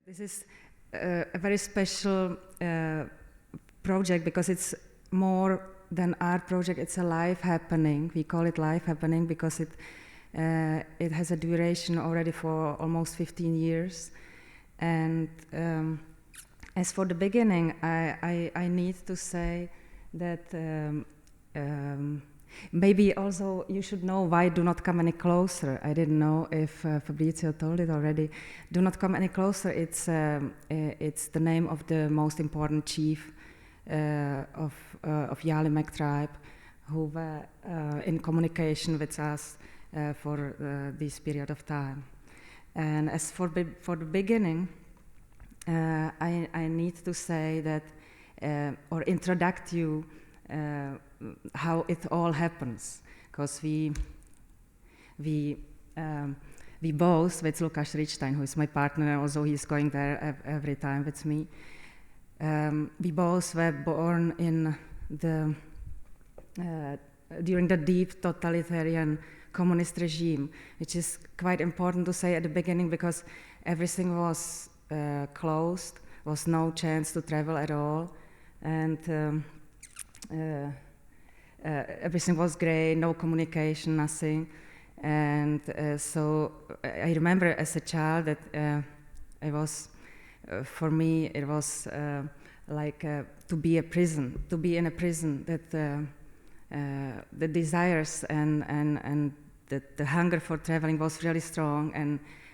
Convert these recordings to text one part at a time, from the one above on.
This is a very special project because it's more than art project. It's a life happening. We call it life happening because it has a duration already for almost 15 years. And as for the beginning, I need to say that maybe also you should know why Do Not Come Any Closer. I didn't know if Fabrizio told it already. Do Not Come Any Closer, it's the name of the most important chief of Yalimek tribe who were in communication with us for this period of time. And as for the beginning, I need to say that, or introduce you how it all happens, because we both, with Lukas Richtstein, who is my partner, and also he's going there every time with me, we both were born in during the deep totalitarian communist regime, which is quite important to say at the beginning because everything was closed, was no chance to travel at all, and everything was grey, no communication, nothing. And so I remember as a child that it was, for me, it was like to be in a prison, that the desires and the hunger for traveling was really strong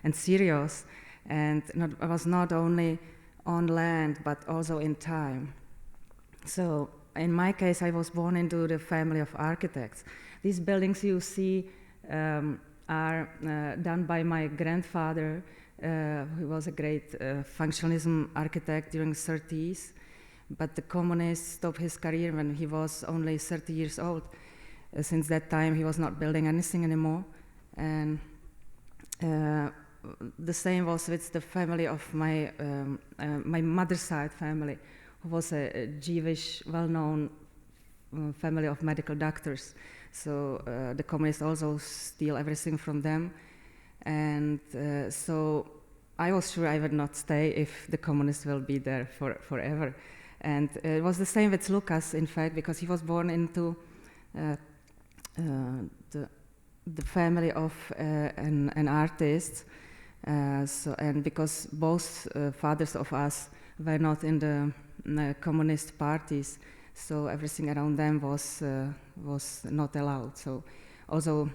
and serious, and was not only on land but also in time. So in my case, I was born into the family of architects. These buildings you see are done by my grandfather, who was a great functionalism architect during the 30s, but the communists stopped his career when he was only 30 years old. Since that time, he was not building anything anymore. And the same was with the family of my mother's side family, who was a Jewish, well-known family of medical doctors. So the communists also steal everything from them. And so I was sure I would not stay if the communists will be there forever. And it was the same with Lukas, in fact, because he was born into the family of an artist. And because both fathers of us were not in the communist parties, so everything around them was not allowed. So also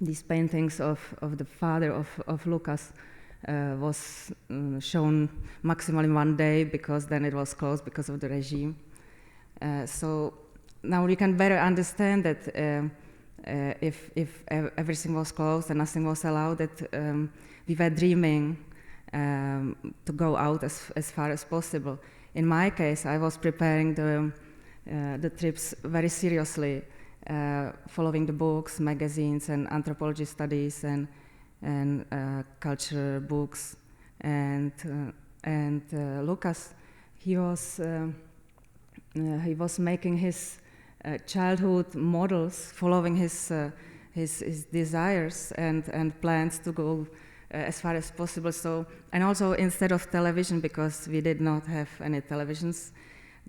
these paintings of the father of Lukas was shown maximally one day, because then it was closed because of the regime. So now we can better understand that if everything was closed and nothing was allowed, that we were dreaming to go out as far as possible. In my case, I was preparing the trips very seriously, following the books, magazines, and anthropology studies, and culture books. And Lukas, he was making his childhood models, following his desires and plans to go as far as possible. So, and also instead of television, because we did not have any televisions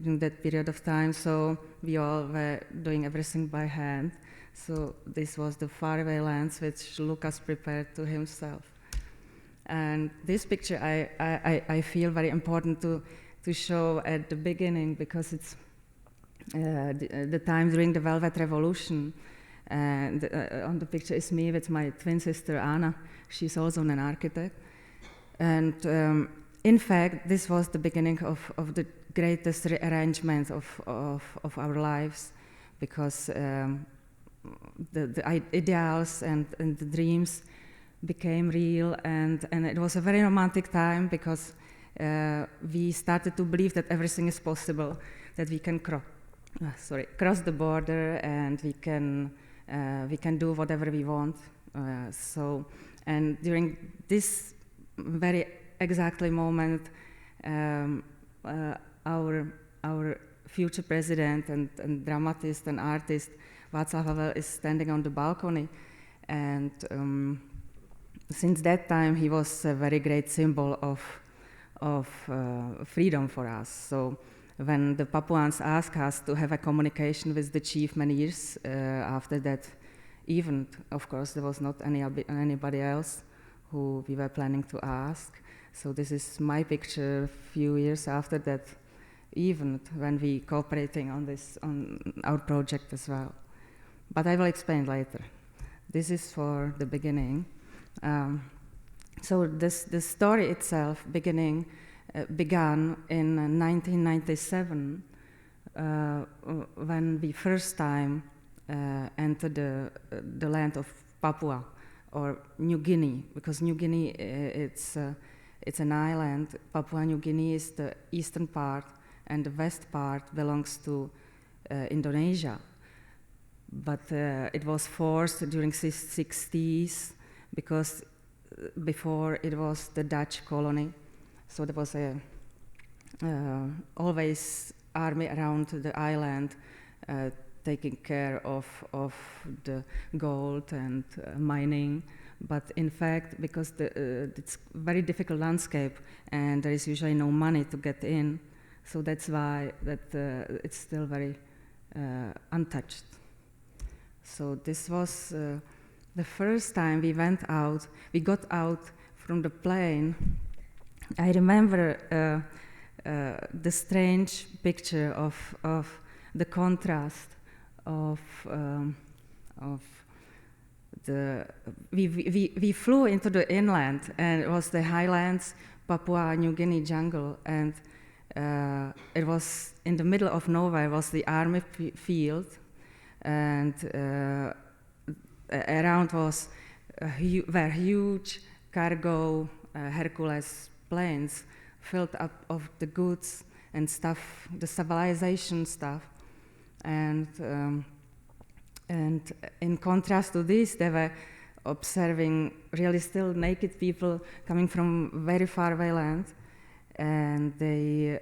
during that period of time, so we all were doing everything by hand. So this was the faraway lands which Lukas prepared to himself. And this picture I feel very important to show at the beginning, because it's the time during the Velvet Revolution. And on the picture is me with my twin sister Anna. She's also an architect. And in fact, this was the beginning of the greatest rearrangement of our lives, because the ideals and the dreams became real, and it was a very romantic time, because we started to believe that everything is possible, that we can cross the border, and we can do whatever we want. And during this very exactly moment, our future president and dramatist and artist Václav Havel is standing on the balcony, and since that time he was a very great symbol freedom for us. So when the Papuans asked us to have a communication with the chief many years after that event, of course, there was not anybody else who we were planning to ask. So this is my picture a few years after that event when we cooperating on our project as well. But I will explain later. This is for the beginning. So the story itself began in 1997 when we first time entered the land of Papua or New Guinea, because New Guinea it's an island. Papua New Guinea is the eastern part, and the west part belongs to Indonesia. But it was forced during the 60s because before it was the Dutch colony. So there was always army around the island taking care of the gold and mining. But in fact, because it's very difficult landscape and there is usually no money to get in, so that's why it's still very untouched. So this was the first time we got out from the plane. I remember the strange picture of the contrast of we flew into the inland, and it was the highlands, Papua New Guinea jungle, and it was in the middle of nowhere was the army field, and around was were huge cargo Hercules planes filled up of the goods and stuff, the civilization stuff, and in contrast to this, they were observing really still naked people coming from very far away land, and they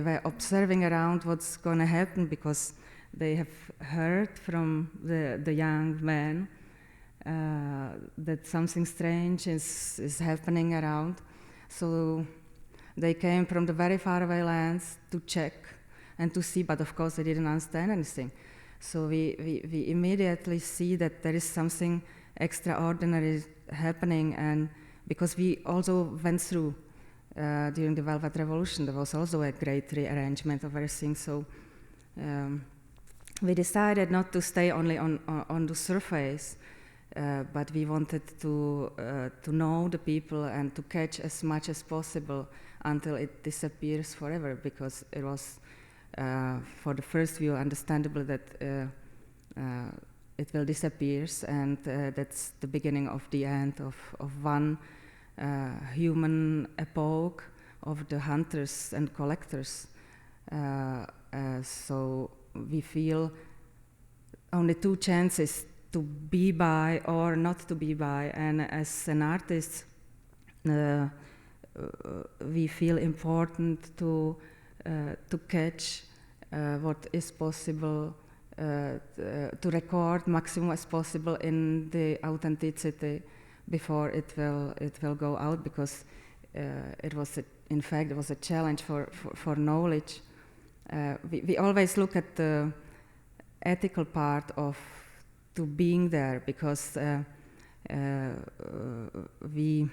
were observing around what's going to happen because they have heard from the young men that something strange is happening around. So they came from the very far away lands to check and to see, but of course they didn't understand anything. So we immediately see that there is something extraordinary happening, and because we also went through during the Velvet Revolution, there was also a great rearrangement of everything. So we decided not to stay only on the surface, but we wanted to know the people and to catch as much as possible until it disappears forever, because it was for the first view understandable that it will disappear, and that's the beginning of the end of one human epoch of the hunters and collectors. So we feel only two chances, to be by or not to be by, and as an artist we feel important to catch what is possible, to record maximum as possible in the authenticity before it will go out, because it was a challenge for knowledge. We always look at the ethical part of to being there, because we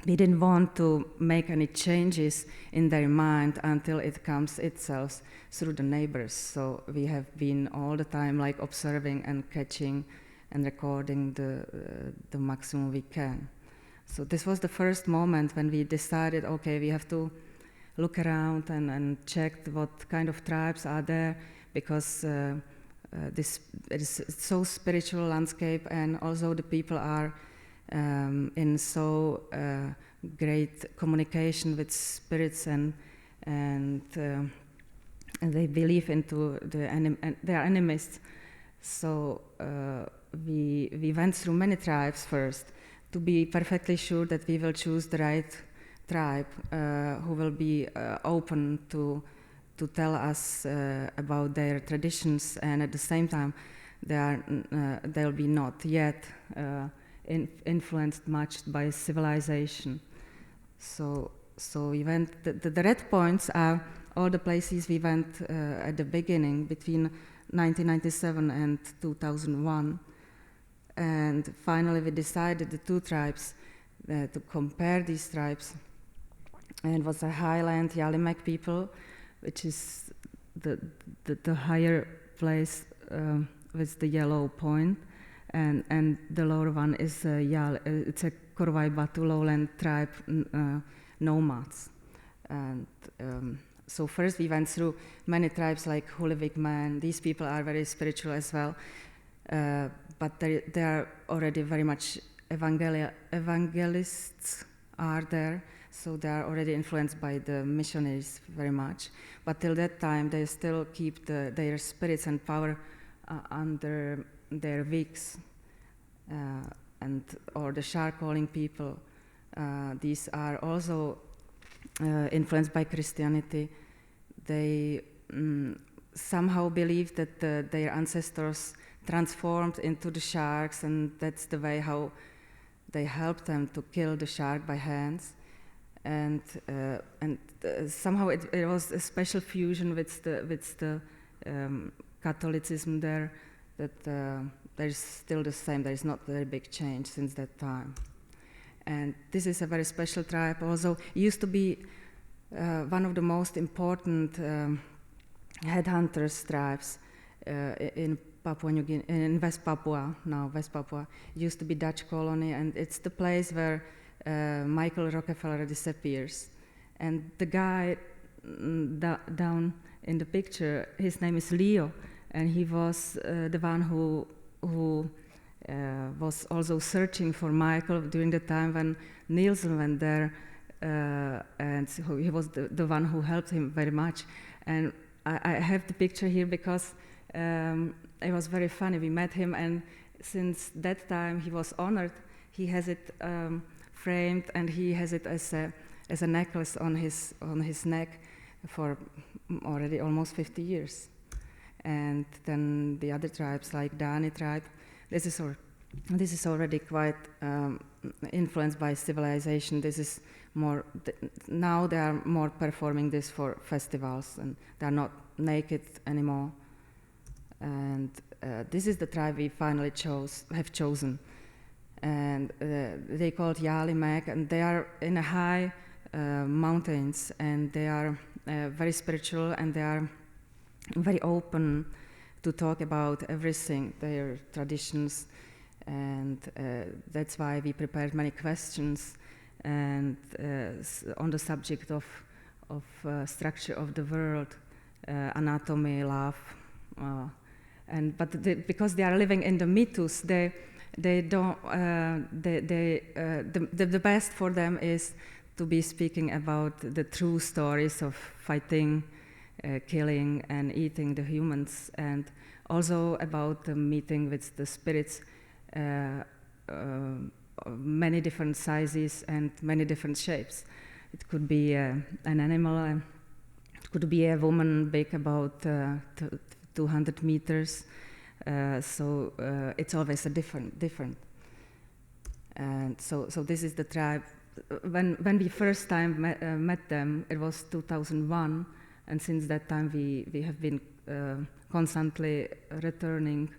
didn't want to make any changes in their mind until it comes itself through the neighbors. So we have been all the time like observing and catching and recording the maximum we can. So this was the first moment when we decided, okay, we have to look around and check what kind of tribes are there, because it is so spiritual landscape, and also the people are in so great communication with spirits, and they believe into they are animists. So we went through many tribes first to be perfectly sure that we will choose the right tribe who will be open to tell us about their traditions, and at the same time they'll be not yet influenced much by civilization. So we went. The red points are all the places we went at the beginning between 1997 and 2001, and finally we decided the two tribes to compare these tribes. And it was a highland Yalimak people, which is the higher place with the yellow point, and the lower one is it's a Korvai Batu lowland tribe nomads. And so first we went through many tribes like Hulivik Man. These people are very spiritual as well, but they are already very much evangelists are there, so they are already influenced by the missionaries very much. But till that time, they still keep their spirits and power under their wigs, or the shark calling people. These are also influenced by Christianity. They somehow believe that their ancestors transformed into the sharks, and that's the way how they helped them to kill the shark by hands. And somehow it was a special fusion with the Catholicism there, that there's still the same. There is not a very big change since that time. And this is a very special tribe. Also, it used to be one of the most important headhunters tribes in Papua New Guinea, in West Papua. Now West Papua used to be Dutch colony, and it's the place where Michael Rockefeller disappears. And the guy down in the picture, his name is Leo, and he was the one who was also searching for Michael during the time when Nielsen went there, and so he was the one who helped him very much. And I have the picture here because it was very funny. We met him, and since that time he was honored. He has it framed, and he has it as a necklace on his neck for already almost 50 years. And then the other tribes, like Dani tribe, this is already quite influenced by civilization. This is more now they are more performing this for festivals, and they are not naked anymore. And this is the tribe we finally have chosen. And they called Yalimak, and they are in a high mountains, and they are very spiritual, and they are very open to talk about everything, their traditions, and that's why we prepared many questions and on the subject of structure of the world, anatomy, love, because they are living in the mythos, the best for them is to be speaking about the true stories of fighting, killing and eating the humans, and also about the meeting with the spirits, many different sizes and many different shapes. It could be an animal, it could be a woman big about 200 meters, so it's always a different. And so this is the tribe. When we first time met them, it was 2001, and since that time we have been constantly returning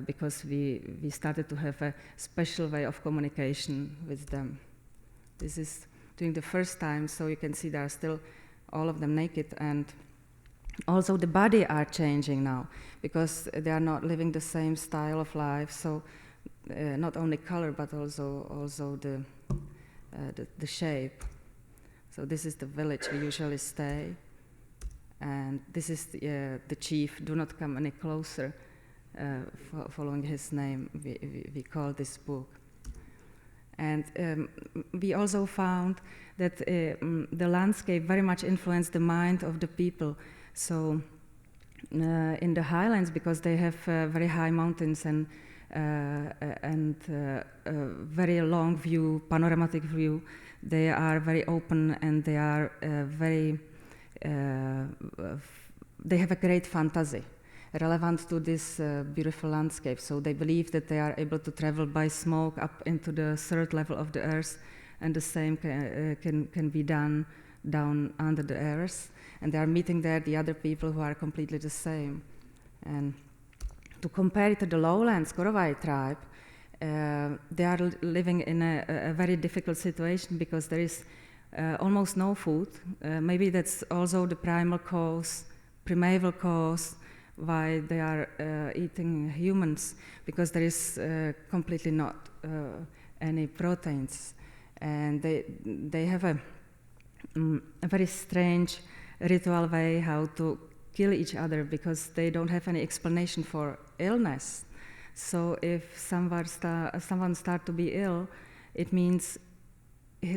because we started to have a special way of communication with them. This is during the first time, so you can see they are still all of them naked, and also the body are changing now because they are not living the same style of life. So not only color but also the shape. So this is the village we usually stay, and this is the chief. Do not come any closer. Following his name, we call this book. And we also found that the landscape very much influenced the mind of the people. So in the highlands, because they have very high mountains and very long view, panoramic view, they are very open, and they are they have a great fantasy relevant to this beautiful landscape. So they believe that they are able to travel by smoke up into the third level of the earth and the same can be done down under the earth. And they are meeting there the other people who are completely the same. And to compare it to the lowlands Korowai tribe, they are living in a very difficult situation because there is almost no food. Maybe that's also the primal cause, primeval cause why they are eating humans, because there is completely not any proteins. And they have a very strange ritual way how to kill each other, because they don't have any explanation for illness. So if someone start to be ill, it means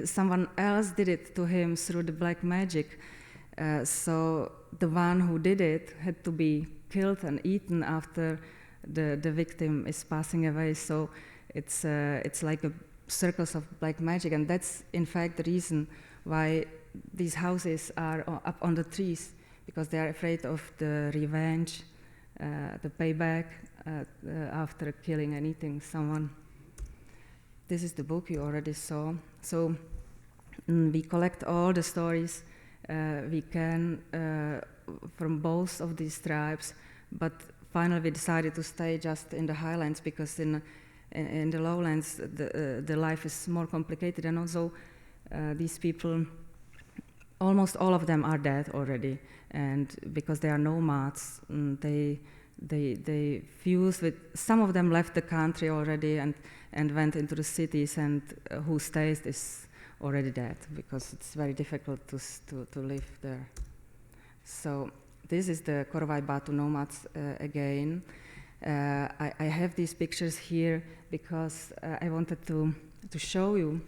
someone else did it to him through the black magic. So the one who did it had to be killed and eaten after the victim is passing away. So it's like a circles of black magic, and that's in fact the reason why these houses are up on the trees, because they are afraid of the revenge, the payback after killing and eating someone. This is the book you already saw. So we collect all the stories we can from both of these tribes, but finally we decided to stay just in the highlands, because in the lowlands the life is more complicated, and also these people, almost all of them are dead already, and because they are nomads, they fuse with, some of them left the country already and went into the cities, and who stays is already dead, because it's very difficult to live there. So this is the Korowai Batu nomads again. I have these pictures here because I wanted to show you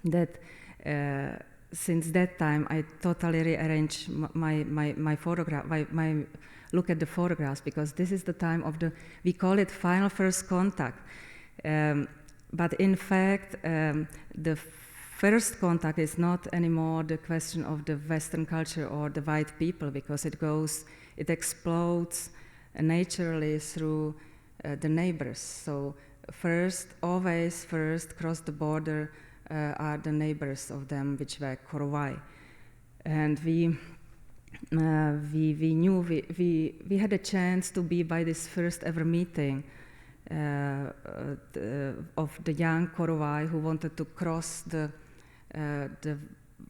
that since that time I totally rearranged my photograph, my look at the photographs, because this is the time of we call it final first contact. But in fact, the first contact is not anymore the question of the Western culture or the white people, because it explodes naturally through the neighbors. So always first cross the border are the neighbors of them, which were Korowai. And we knew we had a chance to be by this first ever meeting of the young Korowai who wanted to cross the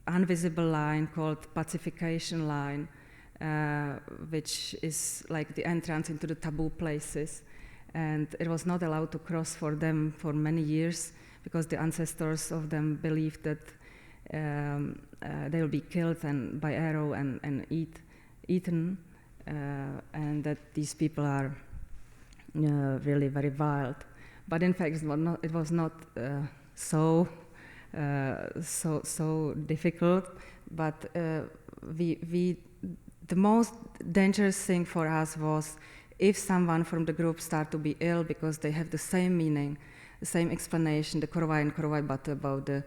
invisible line called pacification line, which is like the entrance into the taboo places. And it was not allowed to cross for them for many years, because the ancestors of them believed that they will be killed by arrow and eaten, and that these people are really very wild. But in fact, it was not so difficult. But the most dangerous thing for us was if someone from the group start to be ill, because they have the same meaning, the same explanation, the Korowai and Korowai Batu about the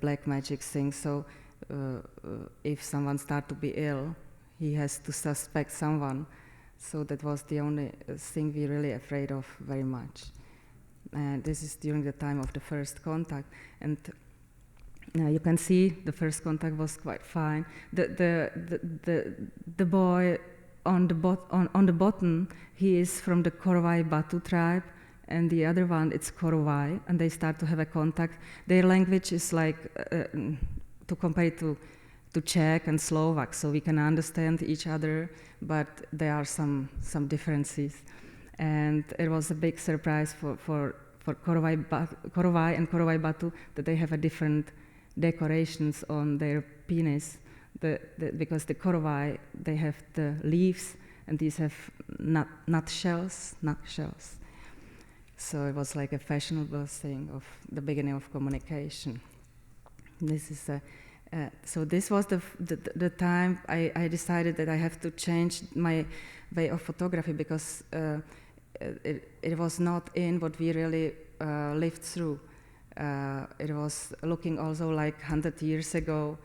black magic thing. So if someone start to be ill, he has to suspect someone. So that was the only thing we really afraid of very much. And this is during the time of the first contact. And you can see the first contact was quite fine. The boy on the bottom, he is from the Korowai Batu tribe, and the other one, it's Korowai, and they start to have a contact. Their language is like, to compare it to Czech and Slovak, so we can understand each other, but there are some differences. And it was a big surprise for Korowai and Korowai Batu that they have a different decorations on their penis, because the Korowai, they have the leaves, and these have nut shells. So it was like a fashionable thing of the beginning of communication. This is so this was the time I decided that I have to change my way of photography, because it was not in what we really lived through. It was looking also like 100 years ago,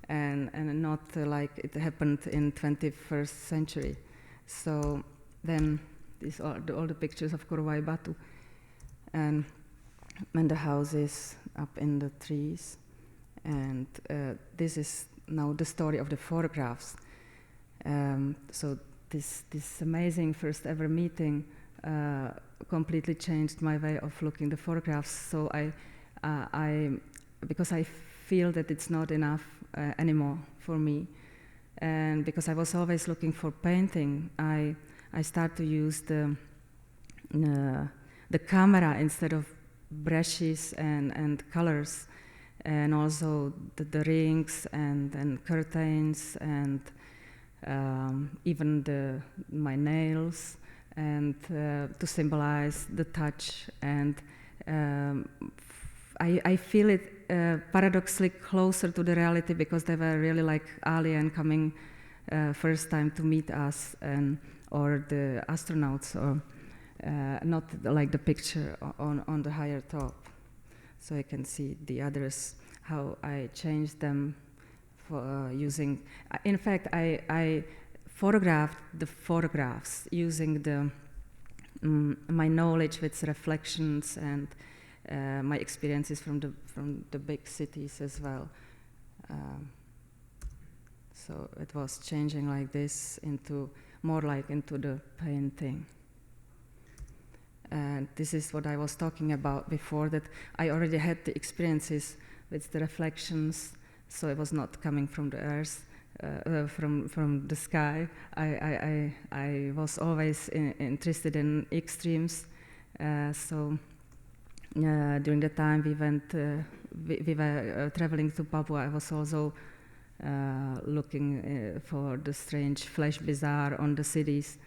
and not like it happened in 21st century. So then these are all the pictures of Korowai Batu. And and the houses up in the trees. And this is now the story of the photographs. So this amazing first ever meeting completely changed my way of looking the photographs. So because I feel that it's not enough anymore for me, and because I was always looking for painting, I start to use the camera instead of brushes and colors, and also the rings and curtains and even my nails, and to symbolize the touch. And I feel it paradoxically closer to the reality, because they were really like alien coming first time to meet us, or the astronauts, or not like the picture on the higher top. So you can see the others, how I changed them for using. In fact, I photographed the photographs using my knowledge with reflections and my experiences from the big cities as well. So it was changing like this into more like into the painting. And this is what I was talking about before, that I already had the experiences with the reflections, so it was not coming from the earth, from the sky. I was always interested in extremes. So during the time we were traveling to Papua, I was also looking for the strange flash bazaar on the cities.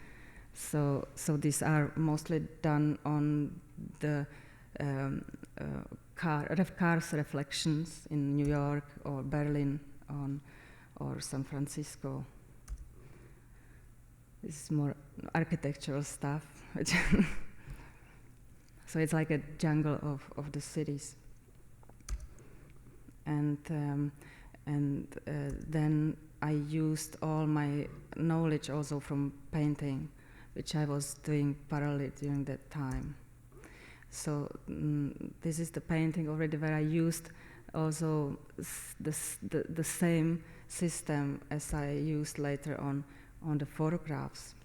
So these are mostly done on the cars reflections in New York or Berlin or San Francisco. This is more architectural stuff. So it's like a jungle of the cities. And then I used all my knowledge also from painting, which I was doing parallelly during that time. So this is the painting already where I used also the same system as I used later on the photographs.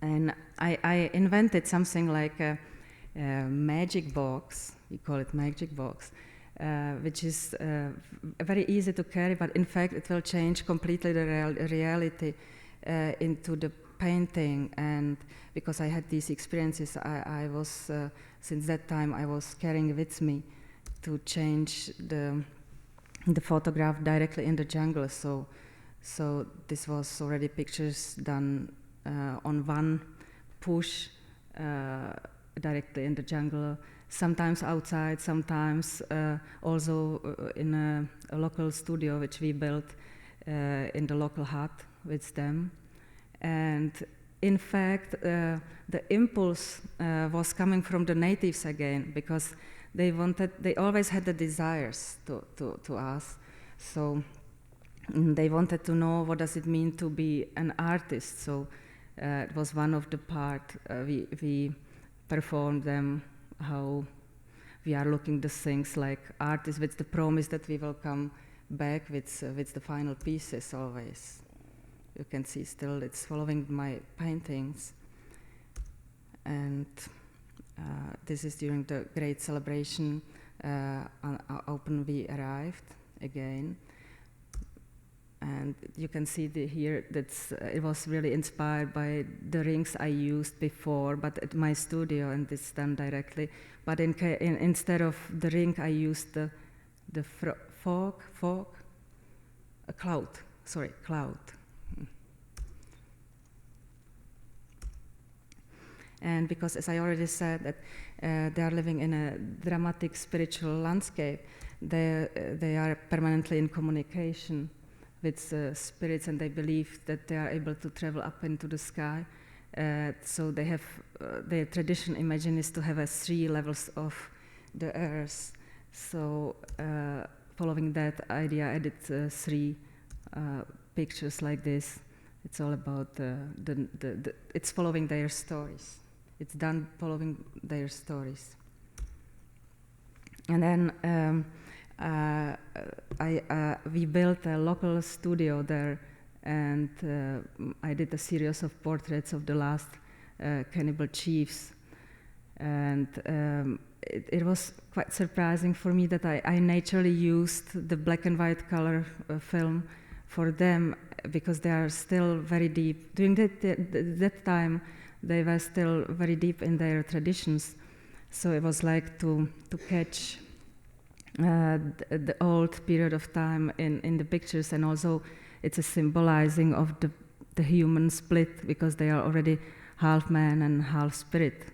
And I invented something like a magic box, we call it magic box, which is very easy to carry, but in fact it will change completely the reality into the painting. And because I had these experiences, I was since that time I was carrying with me to change the photograph directly in the jungle. So this was already pictures done on one push directly in the jungle, sometimes outside, sometimes also in a local studio which we built in the local hut with them. And in fact, the impulse was coming from the natives again, because they always had the desires to us. So they wanted to know what does it mean to be an artist. So it was one of the part we performed them, how we are looking the things like artists with the promise that we will come back with the final pieces always. You can see still it's following my paintings. And this is during the great celebration. Open we arrived again. And you can see here that it was really inspired by the rings I used before, but at my studio, and it's done directly. But instead of the ring, I used the cloud. And because, as I already said, that they are living in a dramatic spiritual landscape, they are permanently in communication with spirits, and they believe that they are able to travel up into the sky. So they have their tradition imagine is to have 3 levels of the earth. So following that idea, I did 3 pictures like this. It's all about it's following their stories. It's done following their stories. And then we built a local studio there, and I did a series of portraits of the last cannibal chiefs. And it was quite surprising for me that I naturally used the black and white color film for them, because they are still very deep. During that time, they were still very deep in their traditions. So it was like to catch the old period of time in the pictures, and also it's a symbolizing of the human split, because they are already half man and half spirit.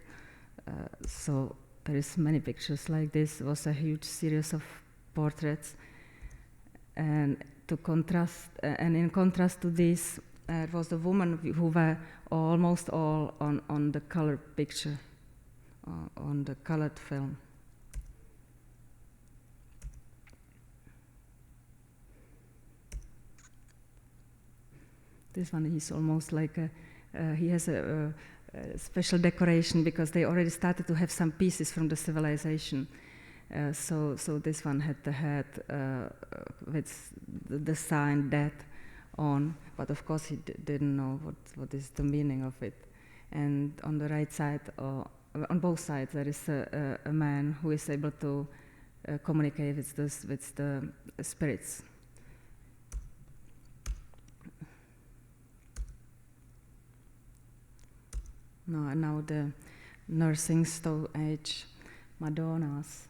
So there is many pictures like this. It was a huge series of portraits, and in contrast to this, it was the women who were almost all on the color picture, on the colored film. This one is almost like he has a special decoration, because they already started to have some pieces from the civilization. So this one had the head with the sign death on, but of course he didn't know what is the meaning of it. And on the right side, on both sides, there is a man who is able to communicate with the spirits. Now the nursing Stone Age Madonnas.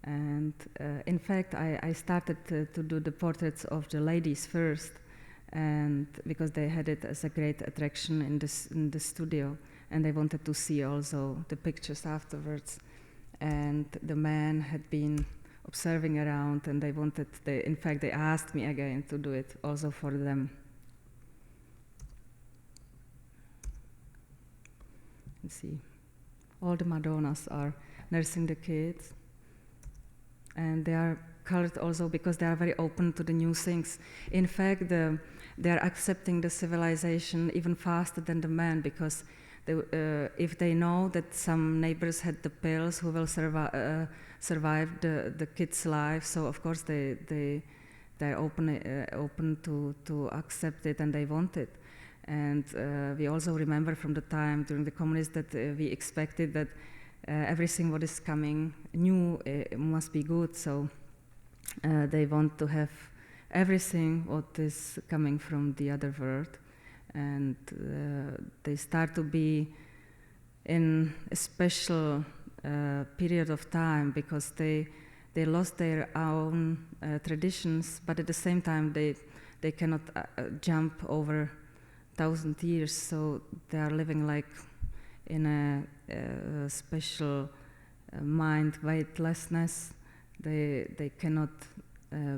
And in fact, I started to do the portraits of the ladies first, and because they had it as a great attraction in the studio, and they wanted to see also the pictures afterwards. And the men had been observing around, and in fact, they asked me again to do it also for them. You see, all the Madonnas are nursing the kids, and they are colored also because they are very open to the new things. In fact, they are accepting the civilization even faster than the men, because if they know that some neighbors had the pills who will survive the kids' life, so of course they're open to accept it, and they want it. And we also remember from the time during the communists that we expected that everything what is coming new must be good. So they want to have everything what is coming from the other world. And they start to be in a special period of time, because they lost their own traditions, but at the same time they cannot jump over 1,000 years, so they are living like in a special mind weightlessness. They cannot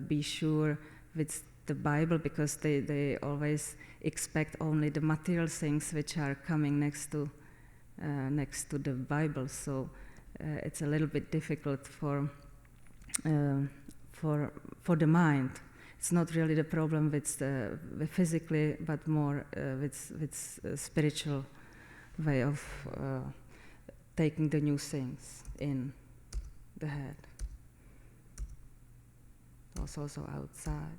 be sure with the Bible, because they always expect only the material things which are coming next to the Bible. So it's a little bit difficult for the mind. It's not really the problem with physically, but more with spiritual way of taking the new things in the head. Also outside.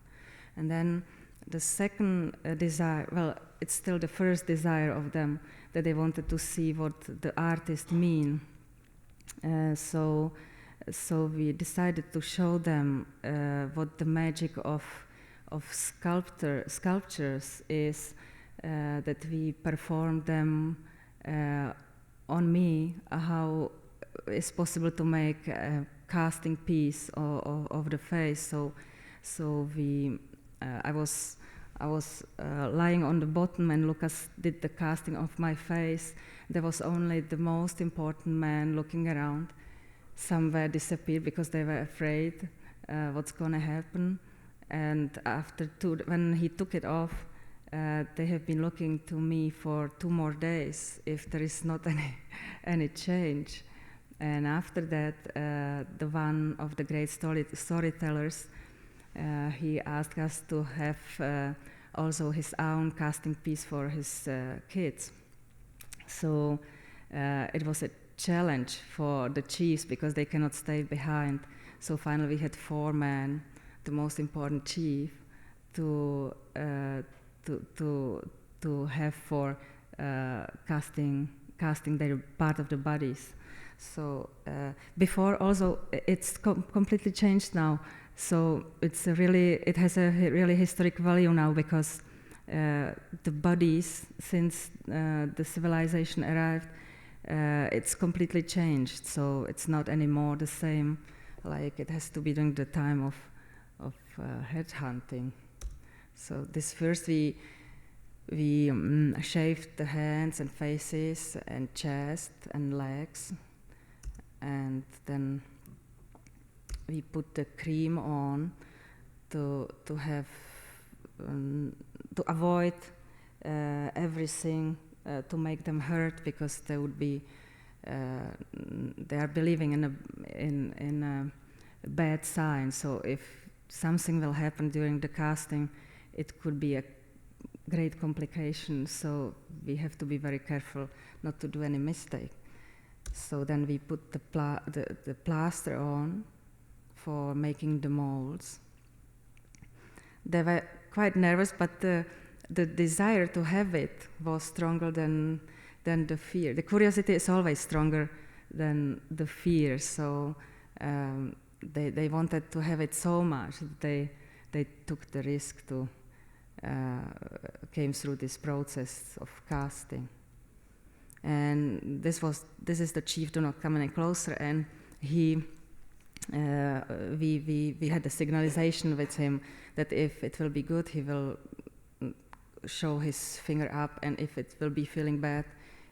And then the second desire, well, it's still the first desire of them, that they wanted to see what the artist mean. So we decided to show them what the magic of sculptures is, that we perform them on me, how it's possible to make a casting piece of the face. So I was lying on the bottom, and Lucas did the casting of my face. There was only the most important man looking around. Some were disappeared because they were afraid what's going to happen. And when he took it off, they have been looking to me for 2 more days if there is not any change. And after that, the one of the great storytellers, he asked us to have also his own casting piece for his kids. So it was a challenge for the chiefs because they cannot stay behind. So finally we had 4 men, the most important chief, to have for casting their part of the bodies. So before also it's completely changed now. So it has a really historic value now because the bodies, since the civilization arrived, it's completely changed. So it's not anymore the same like it has to be during the time of head hunting. So this first we shaved the hands and faces and chest and legs, and then we put the cream on to have to avoid everything to make them hurt, because they would be they are believing in a bad sign. So if something will happen during the casting, it could be a great complication. So we have to be very careful not to do any mistake. So then we put the plaster on for making the molds. They were quite nervous, but the desire to have it was stronger than the fear. The curiosity is always stronger than the fear. So they wanted to have it so much that they took the risk to came through this process of casting. And this is the chief. Do not come any closer. And we had a signalization with him that if it will be good, he will show his finger up, and if it will be feeling bad,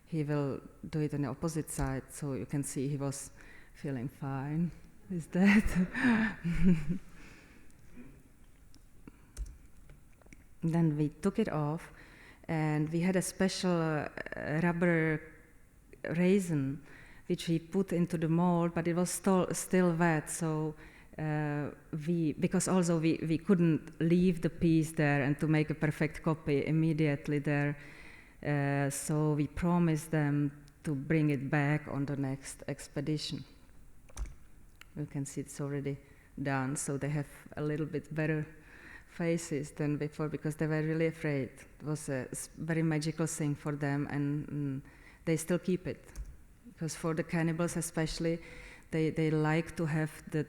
he will do it on the opposite side. So you can see he was feeling fine with that. Then we took it off, and we had a special rubber raisin which we put into the mold, but it was still wet. So because also we couldn't leave the piece there and to make a perfect copy immediately there. So we promised them to bring it back on the next expedition. You can see it's already done, so they have a little bit better faces than before, because they were really afraid. It was a very magical thing for them, and they still keep it. Because for the cannibals especially, they like to have the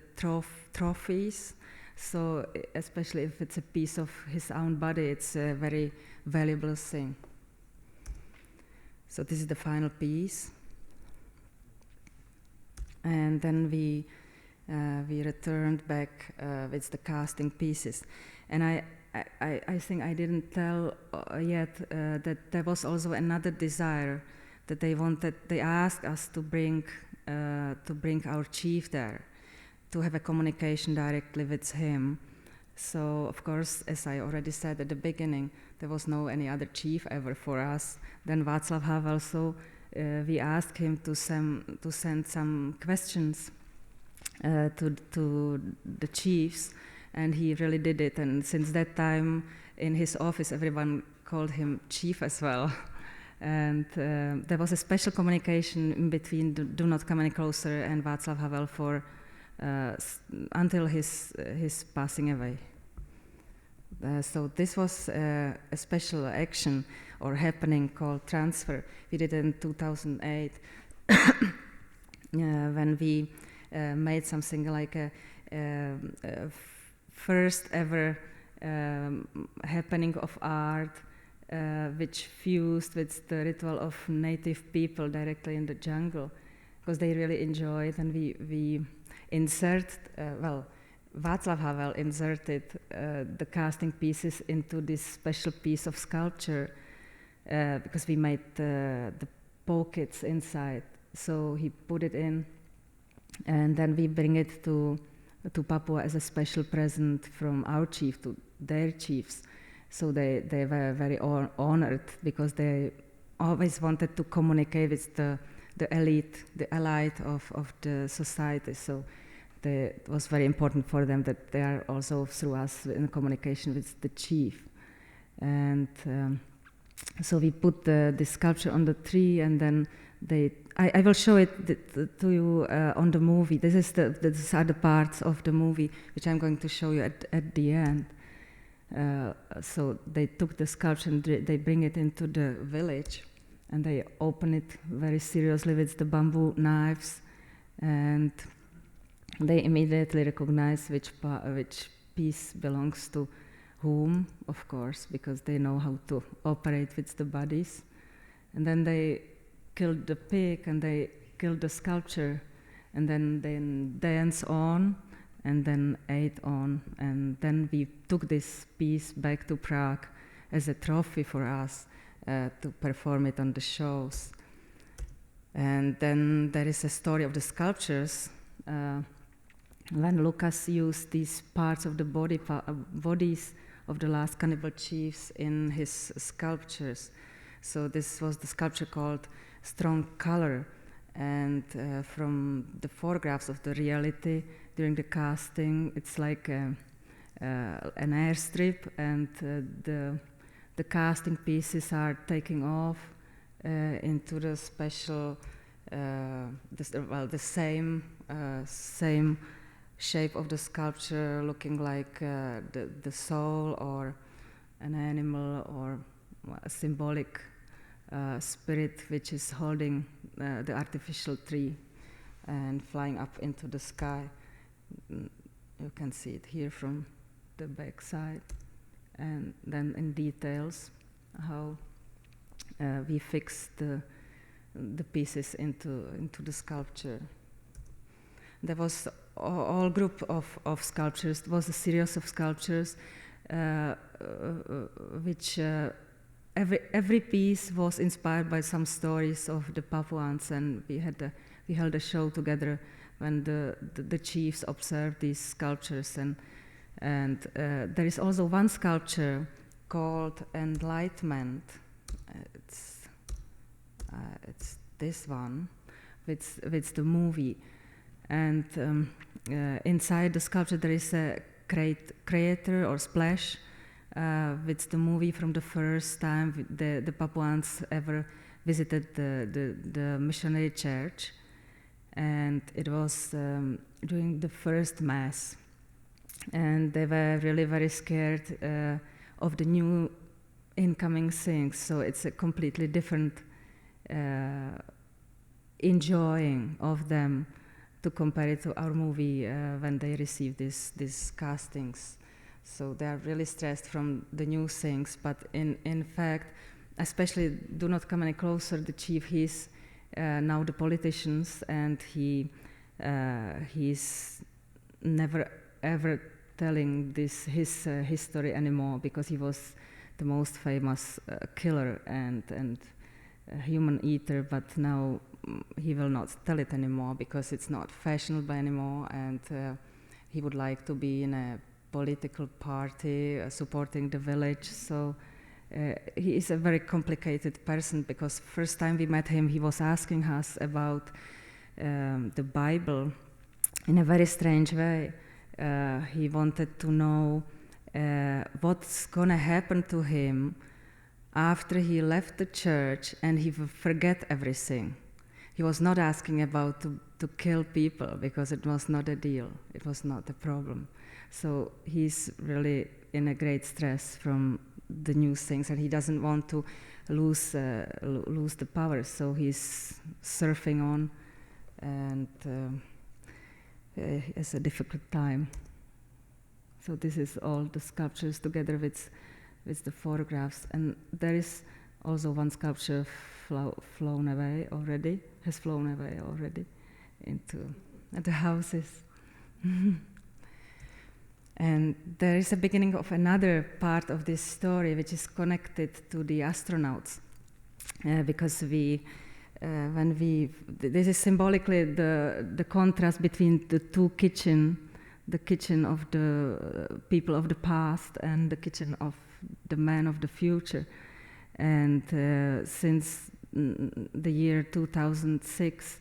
trophies. So especially if it's a piece of his own body, it's a very valuable thing. So this is the final piece. And then we returned back with the casting pieces. And I think I didn't tell yet that there was also another desire that they asked us to bring our chief there, to have a communication directly with him. So of course, as I already said at the beginning, there was no any other chief ever for us than Václav Havel. So we asked him to send some questions to the chiefs, and he really did it. And since that time, in his office, everyone called him chief as well. And there was a special communication in between Do Not Come Any Closer and Václav Havel for until his passing away. So this was a special action or happening called transfer. We did it in 2008 when we made something like a first ever happening of art, which fused with the ritual of native people directly in the jungle, because they really enjoy it. And we insert, Václav Havel inserted the casting pieces into this special piece of sculpture because we made the pockets inside. So he put it in, and then we bring it to Papua as a special present from our chief to their chiefs. So they were very honored, because they always wanted to communicate with the elite of the society. So it was very important for them that they are also through us in communication with the chief. And so we put the sculpture on the tree, and then I will show it to you on the movie. These are the parts of the movie which I'm going to show you at the end. So they took the sculpture and they bring it into the village, and they open it very seriously with the bamboo knives, and they immediately recognize which piece belongs to whom, of course, because they know how to operate with the bodies. And then they killed the pig and they killed the sculpture, and then they dance on and then ate on. And then we took this piece back to Prague as a trophy for us to perform it on the shows. And then there is a story of the sculptures. When Lucas used these parts of the bodies of the last cannibal chiefs in his sculptures. So this was the sculpture called Strong Color, and from the photographs of the reality during the casting, it's like an airstrip, and the casting pieces are taking off into the special, the same shape of the sculpture, looking like the soul or an animal or a symbolic spirit which is holding the artificial tree and flying up into the sky. You can see it here from the back side, and then in details how we fix the pieces into the sculpture. There was all group of sculptures. There was a series of sculptures which every piece was inspired by some stories of the Papuans, and we held a show together when the chiefs observed these sculptures, and there is also one sculpture called Enlightenment. It's this one with the movie, and inside the sculpture there is a crater or splash with the movie from the first time the Papuans ever visited the missionary church, and it was during the first mass, and they were really very scared of the new incoming things. So it's a completely different enjoying of them to compare it to our movie when they receive these castings. So they are really stressed from the new things, but in fact, especially do not come any closer, the chief, he's now the politicians, and he's never ever telling his history anymore, because he was the most famous killer and human eater, but now he will not tell it anymore because it's not fashionable anymore, and he would like to be in a political party supporting the village. So he is a very complicated person, because first time we met him, he was asking us about the Bible in a very strange way. He wanted to know what's gonna happen to him after he left the church and he will forget everything. He was not asking about to kill people, because it was not a deal, it was not a problem. So he's really in a great stress from the new things, and he doesn't want to lose the power. So he's surfing on, and it's a difficult time. So this is all the sculptures together with the photographs, and there is also one sculpture has flown away already into the houses. And there is a beginning of another part of this story which is connected to the astronauts, because this is symbolically the contrast between the two kitchens, the kitchen of the people of the past and the kitchen of the man of the future. And since the year 2006,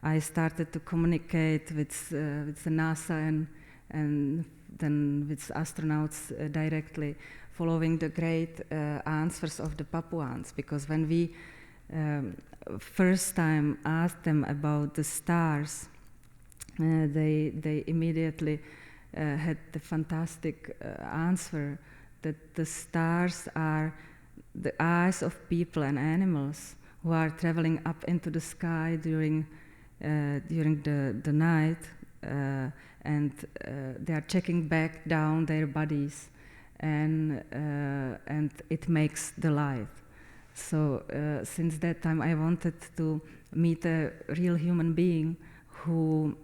I started to communicate with the NASA and then with astronauts directly, following the great answers of the Papuans. Because when we first time asked them about the stars, they immediately had the fantastic answer that the stars are the eyes of people and animals who are traveling up into the sky during the night, and they are checking back down their bodies, and it makes the light. So since that time, I wanted to meet a real human being who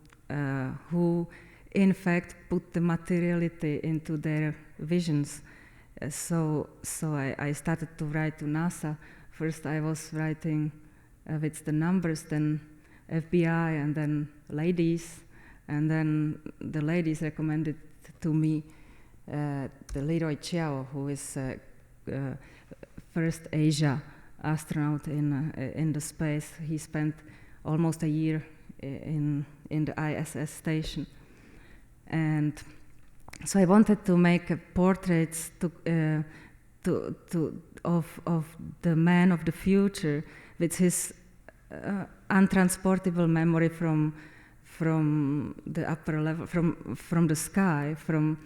in fact put the materiality into their visions. So I started to write to NASA. First I was writing with the numbers, then FBI, and then ladies, and then the ladies recommended to me the Leroy Chiao, who is first Asia astronaut in the space. He spent almost a year in the ISS station, and so I wanted to make portraits of the man of the future with his untransportable memory from the upper level, from the sky, from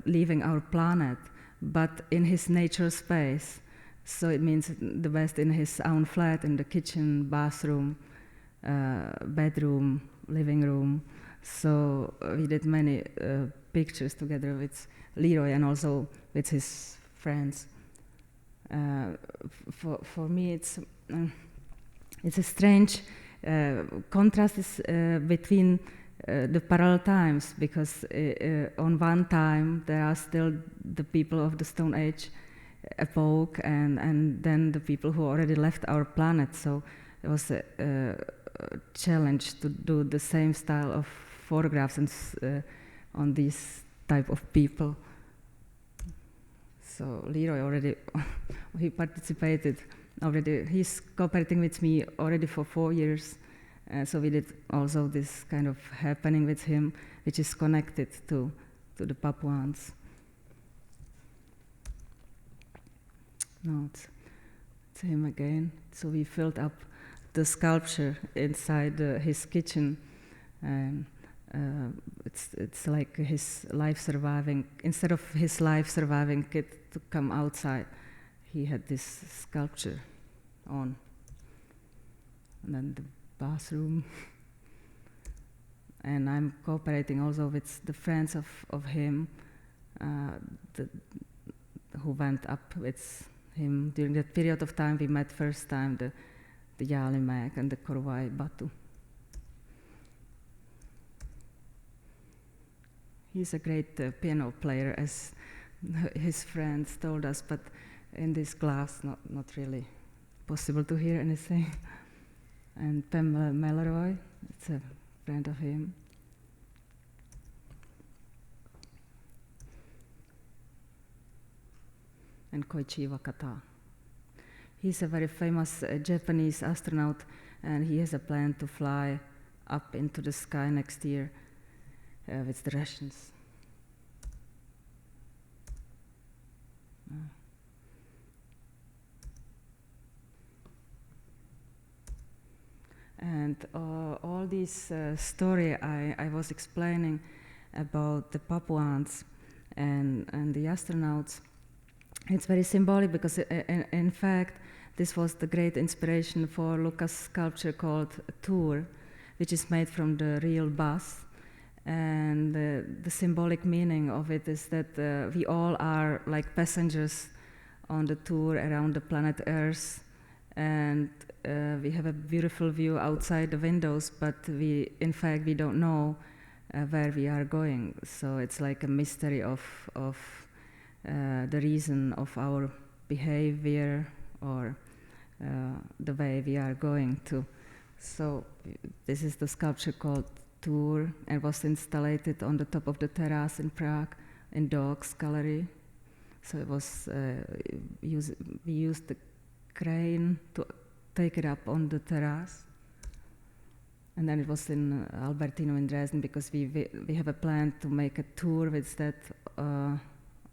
leaving our planet, but in his nature space. So it means the best in his own flat, in the kitchen, bathroom, bedroom, living room. So we did many pictures together with Leroy and also with his friends. For me, it's a strange contrast between the parallel times, because on one time there are still the people of the Stone Age epoch, and then the people who already left our planet. So it was a challenge to do the same style of photographs and on these type of people. So Leroy already, he participated already. He's cooperating with me already for 4 years. So we did also this kind of happening with him, which is connected to the Papuans. No, it's him again. So we filled up the sculpture inside his kitchen, and it's like his life surviving. Instead of his life surviving kit to come outside, he had this sculpture on, and then the bathroom. And I'm cooperating also with the friends of him who went up with him during that period of time. We met first time the Yalimak and the Korwai Batu. He's a great piano player, as his friends told us, but in this class, not really possible to hear anything. And Pamela Melroy, it's a friend of him. And Koichi Wakata. He's a very famous Japanese astronaut, and he has a plan to fly up into the sky next year with the Russians. And all this story I was explaining about the Papuans and the astronauts, it's very symbolic, because in fact this was the great inspiration for Lucas' sculpture called Tour, which is made from the real bus. And the symbolic meaning of it is that we all are like passengers on the tour around the planet Earth, and we have a beautiful view outside the windows, but in fact we don't know where we are going. So it's like a mystery of the reason of our behavior, or the way we are going to. So this is the sculpture called Tour, and was installed on the top of the terrace in Prague, in Dogs Gallery. So it was we used the crane to take it up on the terrace, and then it was in Albertino in Dresden, because we have a plan to make a tour with that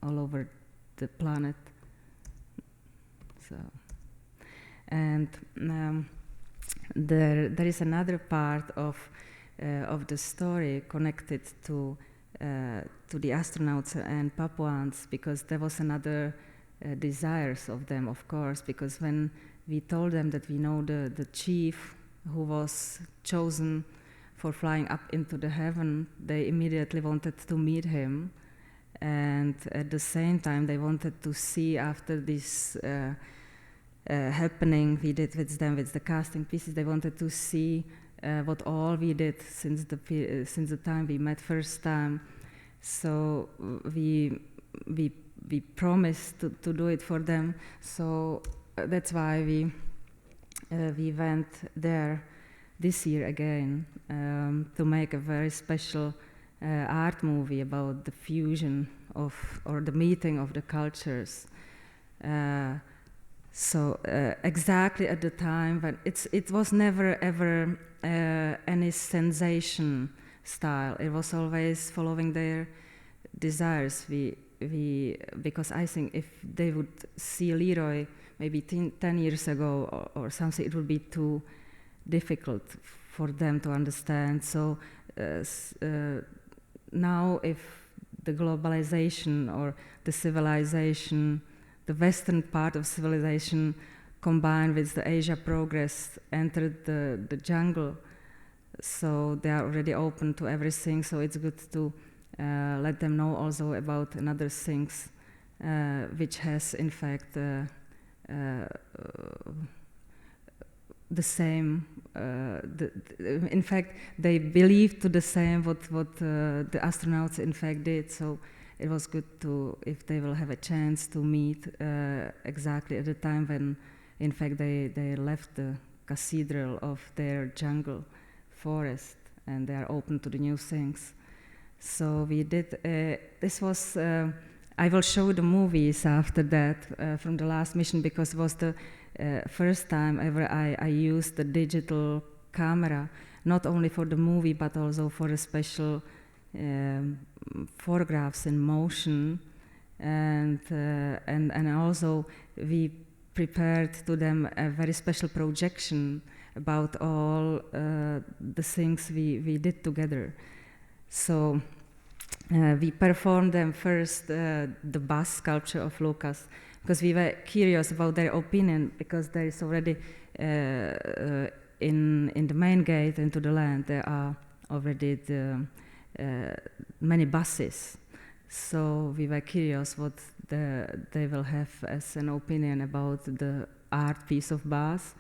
all over the planet. So, And there is another part of the story connected to the astronauts and Papuans, because there was another desires of them, of course, because when we told them that we know the chief who was chosen for flying up into the heaven, they immediately wanted to meet him. And at the same time, they wanted to see, after this happening we did with them, with the casting pieces, they wanted to see what all we did since the time we met first time. So we promised to do it for them. So that's why we went there this year again to make a very special art movie about the fusion of, or the meeting of the cultures. So exactly at the time when it was never ever any sensation style. It was always following their desires. Because I think if they would see Leroy maybe 10 years ago or something, it would be too difficult for them to understand. So now, if the globalization or the civilization, the Western part of civilization, combined with the Asia progress, entered the jungle, so they are already open to everything. So it's good to let them know also about another things, which has in fact the same. In fact, they believed to the same what the astronauts in fact did. So it was good to, if they will have a chance to meet exactly at the time when, in fact, they left the cathedral of their jungle forest and they are open to the new things. So we did. This was. I will show the movies after that from the last mission, because it was the first time ever I used the digital camera, not only for the movie but also for a special photographs in motion, and also we prepared to them a very special projection about all the things we did together. So we performed them first the bus sculpture of Lucas, because we were curious about their opinion, because there is already in the main gate into the land there are already many buses. So we were curious what they will have as an opinion about the art piece of bus.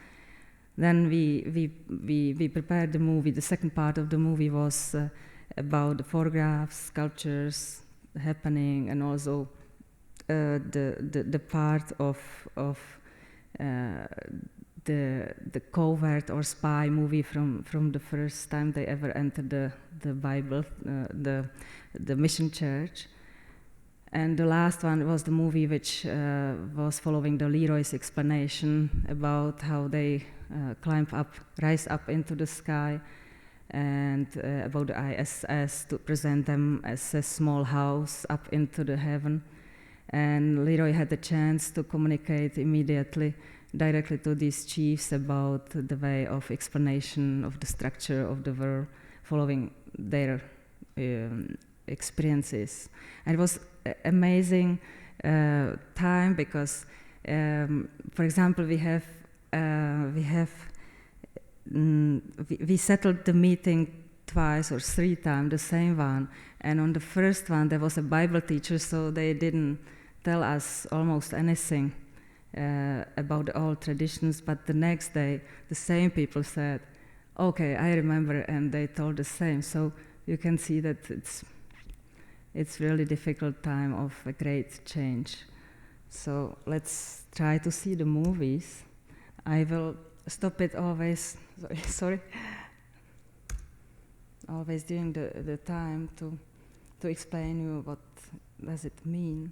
Then we prepared the movie. The second part of the movie was about the photographs, sculptures happening, and also the part of the covert or spy movie from the first time they ever entered the Bible, the mission church. And the last one was the movie which was following the Leroy's explanation about how they rise up into the sky, and about the ISS to present them as a small house up into the heaven. And Leroy had the chance to communicate immediately, directly to these chiefs about the way of explanation of the structure of the world, following their experiences. And it was amazing time, because, for example, we settled the meeting twice or three times, the same one. And on the first one, there was a Bible teacher, so they didn't tell us almost anything about the old traditions. But the next day, the same people said, "Okay, I remember," and they told the same. So you can see that it's really difficult time of a great change. So let's try to see the movies. I will stop it always. Sorry. Always during the time to explain you what does it mean.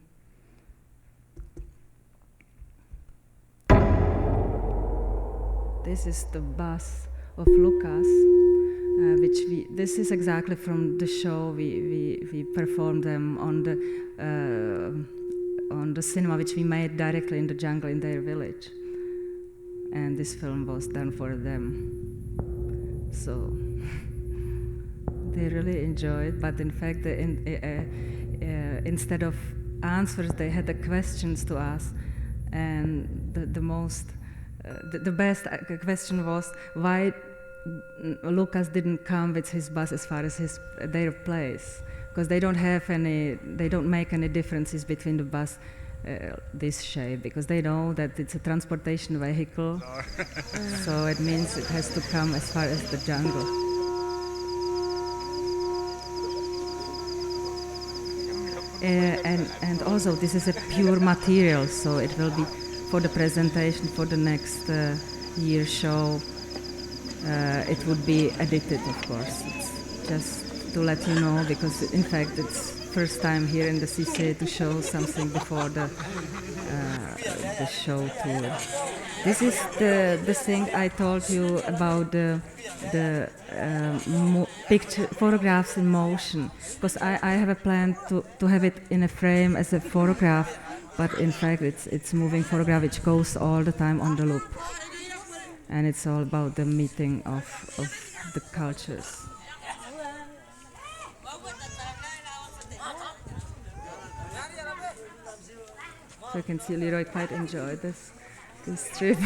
This is the bus of Lucas, this is exactly from the show we performed them on the cinema, which we made directly in the jungle in their village. and this film was done for them. So they really enjoyed, but in fact, instead of answers, they had the questions to ask, and the best question was why Lucas didn't come with his bus as far as their place, because they don't make any differences between the bus this shape, because they know that it's a transportation vehicle, so it means it has to come as far as the jungle. And also this is a pure material, so it will be for the presentation for the next year show. It would be edited, of course. It's just to let you know, because in fact it's first time here in the CC to show something before the show tour. This is the thing I told you about the picture photographs in motion, because I have a plan to have it in a frame as a photograph, but in fact it's moving photograph which goes all the time on the loop, and it's all about the meeting of the cultures. So you can see Leroy quite enjoyed this trip.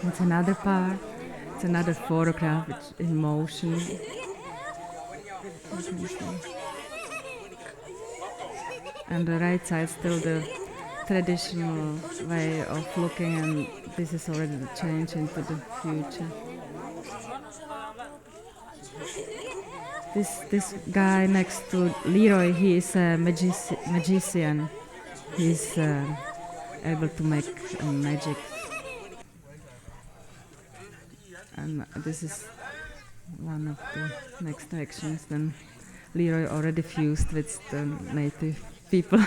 It's another part. It's another photograph. It's in motion. And the right side still the traditional way of looking, and this is already the change into the future. This guy next to Leroy, he is a magician. He's able to make magic. And this is one of the next actions. Then Leroy already fused with the native people.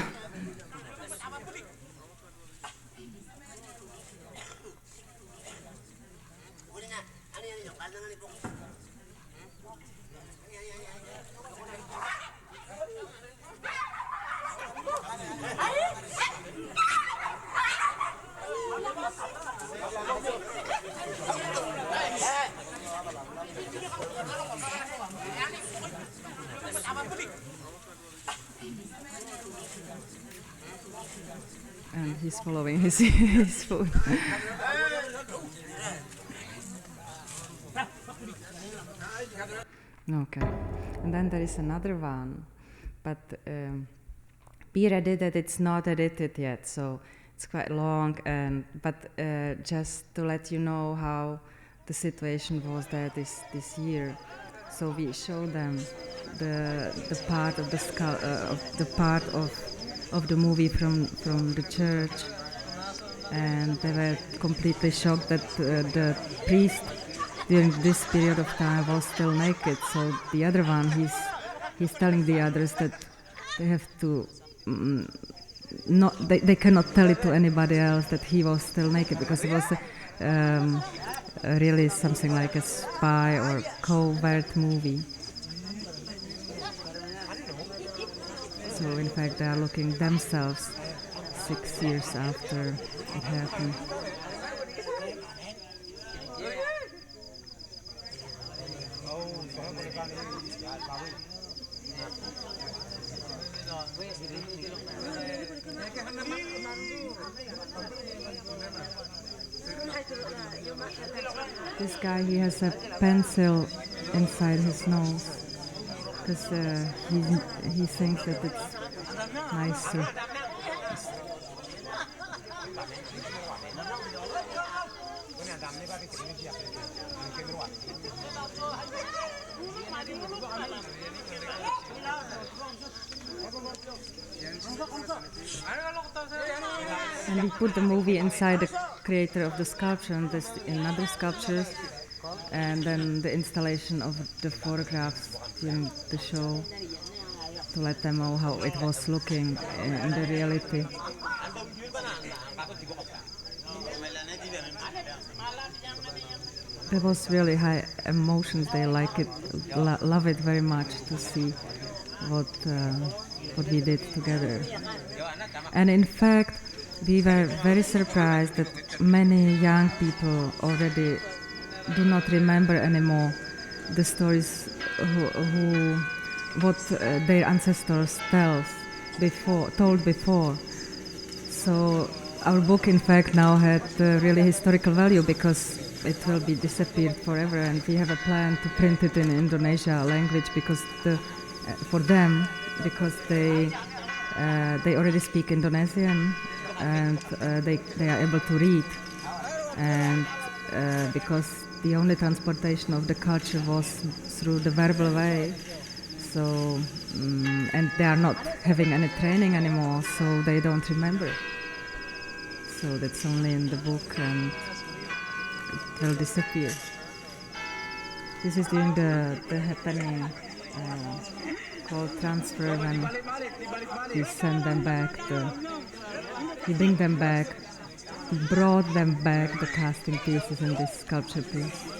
And he's following his food. Okay, and then there is another one, but be ready that it's not edited yet, so it's quite long. But just to let you know how the situation was there this year, so we show them the part of the part of the movie from the church, and they were completely shocked that the priest during this period of time was still naked. So the other one, he's telling the others that they have to they cannot tell it to anybody else that he was still naked, because it was really something like a spy or covert movie. So in fact they are looking themselves 6 years after it happened. This guy, he has a pencil inside his nose, because he thinks that it's nicer. And we put the movie inside the creator of the sculpture and this in other sculptures, and then the installation of the photographs during the show to let them know how it was looking in the reality. there was really high emotions. They like it, love it very much to see what we did together. And in fact, we were very surprised that many young people already do not remember anymore the stories what their ancestors told before. So our book, in fact, now had really historical value because it will be disappeared forever, and we have a plan to print it in Indonesia language because for them, because they already speak Indonesian and they are able to read, and because the only transportation of the culture was through the verbal way. So and they are not having any training anymore, so they don't remember. So that's only in the book, and it will disappear. This is during the happening called transfer, when we send them back, we bring them back, we brought them back the casting pieces in this sculpture piece.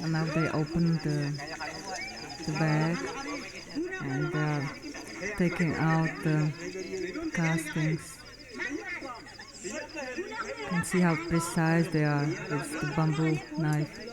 And now they open the bag and they are taking out the castings. You can see how precise they are with the bamboo knife.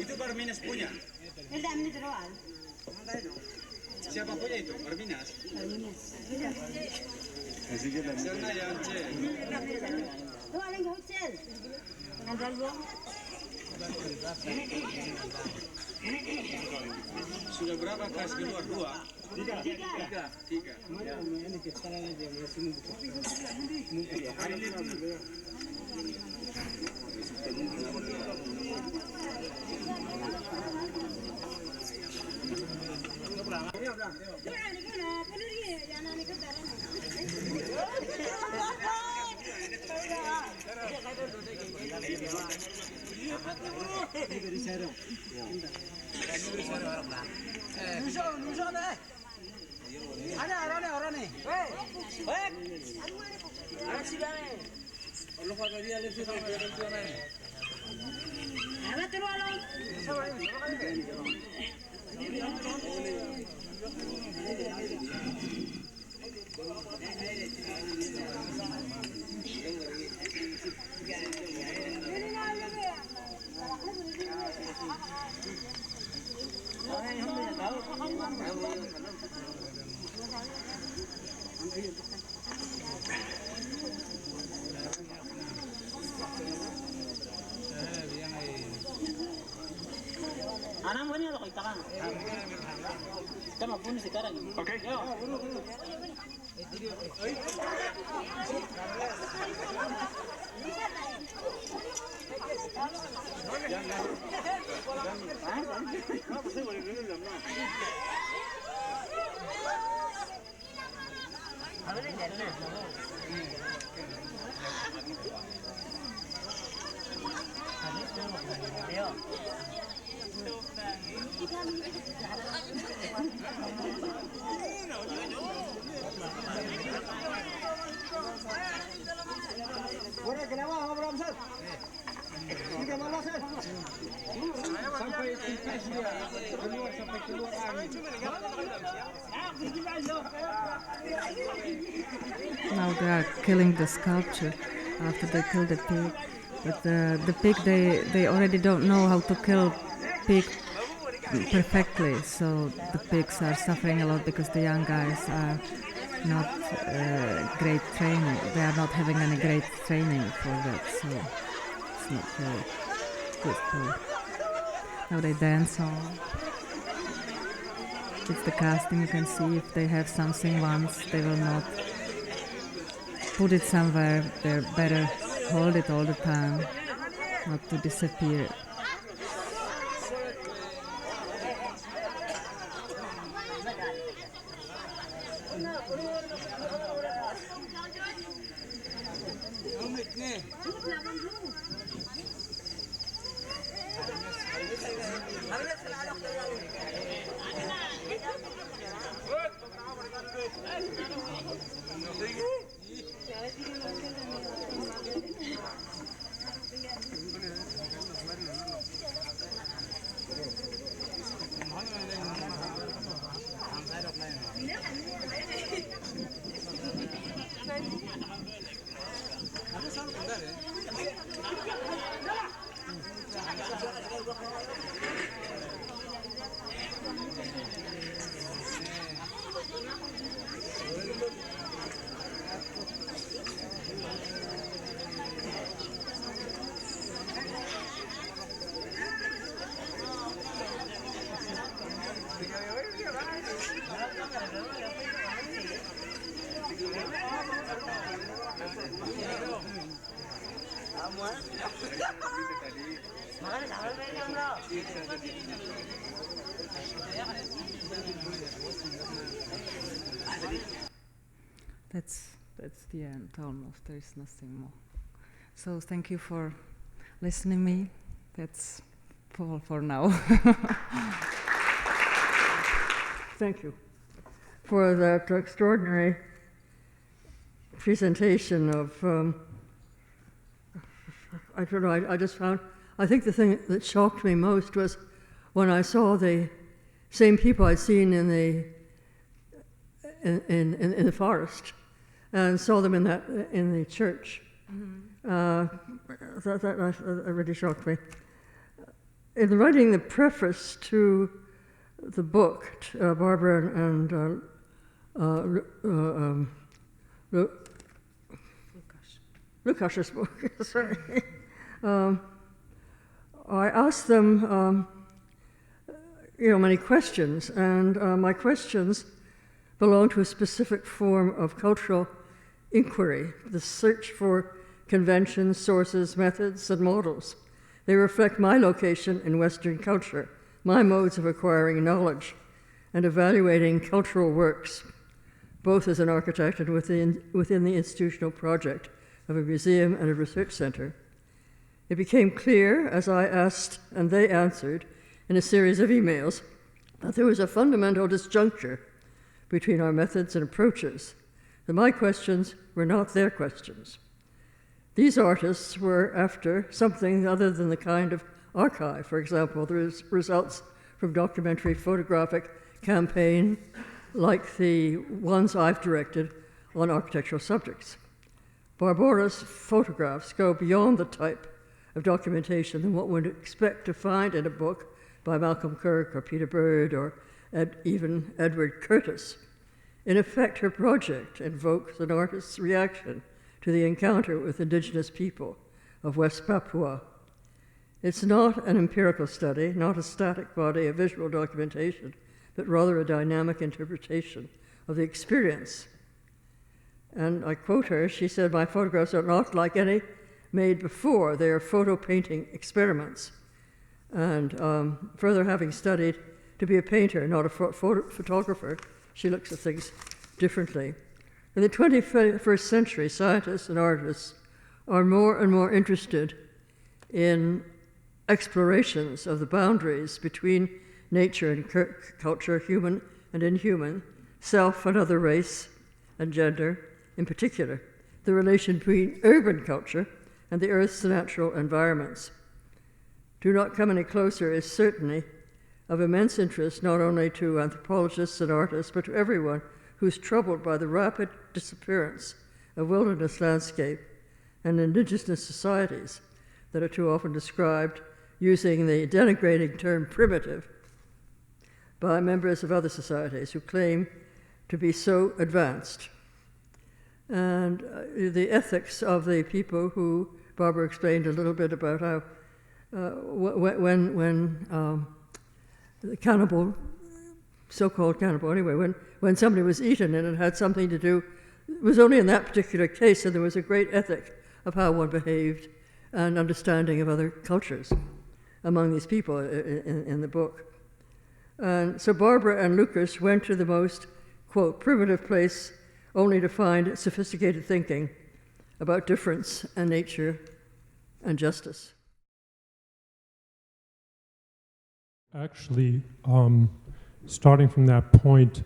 Itu Barminas punya? Siapa punya itu? Barminas? Sana yang C. Sudah berapa kelas keluar? Dua? Tiga. Okay. Now they are killing the sculpture after they kill the pig. But the pig, they already don't know how to kill pig perfectly. So the pigs are suffering a lot because the young guys are not great training. They are not having any great training for that. So it's not very good for. Now they dance on. It's the casting. You can see if they have something once, they will not put it somewhere. They're better hold it all the time, not to disappear. That's the end almost. There is nothing more. So thank you for listening me. That's all for now. Thank you for that extraordinary presentation of, I don't know, I just found, I think the thing that shocked me most was when I saw the same people I'd seen in the forest and saw them in the church. Mm-hmm. That really shocked me. In writing the preface to the book, Barbara and Lukasz's book, sorry. I asked them, many questions, and my questions belong to a specific form of cultural inquiry, the search for conventions, sources, methods, and models. They reflect my location in Western culture, my modes of acquiring knowledge and evaluating cultural works, both as an architect and within the institutional project of a museum and a research center. It became clear, as I asked and they answered in a series of emails, that there was a fundamental disjuncture between our methods and approaches, that my questions were not their questions. These artists were after something other than the kind of archive, for example, the results from documentary photographic campaign like the ones I've directed on architectural subjects. Barbora's photographs go beyond the type of documentation than what one would expect to find in a book by Malcolm Kirk or Peter Bird or even Edward Curtis. In effect, her project invokes an artist's reaction to the encounter with indigenous people of West Papua. It's not an empirical study, not a static body of visual documentation, but rather a dynamic interpretation of the experience. And I quote her, she said, "My photographs are not like any made before. They are photo painting experiments." And further, having studied to be a painter, not a photographer, she looks at things differently. In the 21st century, scientists and artists are more and more interested in explorations of the boundaries between nature and culture, human and inhuman, self and other, race and gender in particular, the relation between urban culture and the Earth's natural environments. Do Not Come Any Closer is certainly of immense interest not only to anthropologists and artists, but to everyone who's troubled by the rapid disappearance of wilderness landscape and indigenous societies that are too often described using the denigrating term primitive by members of other societies who claim to be so advanced. And the ethics of the people who, Barbara explained a little bit about how when the cannibal, so-called cannibal anyway, when somebody was eaten and it had something to do, it was only in that particular case, and there was a great ethic of how one behaved and understanding of other cultures among these people in the book. And so Barbara and Lucas went to the most, quote, primitive place only to find sophisticated thinking about difference and nature and justice. Actually, starting from that point,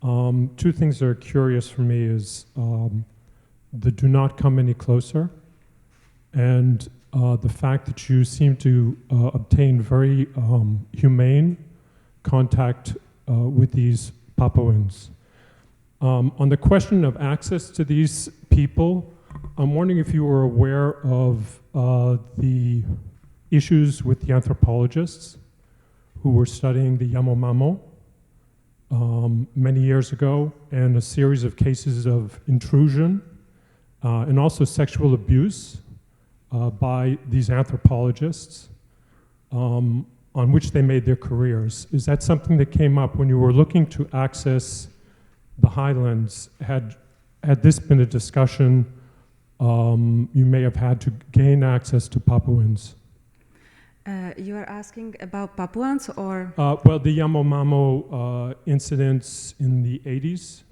two things that are curious for me is the "do not come any closer" and the fact that you seem to obtain very humane contact with these Papuans. On the question of access to these people, I'm wondering if you were aware of the issues with the anthropologists who were studying the Yanomamo many years ago, and a series of cases of intrusion and also sexual abuse by these anthropologists on which they made their careers. Is that something that came up when you were looking to access the highlands? Had this been a discussion you may have had to gain access to Papuans? You are asking about Papuans or? Well, the Yanomamo incidents in the 80s,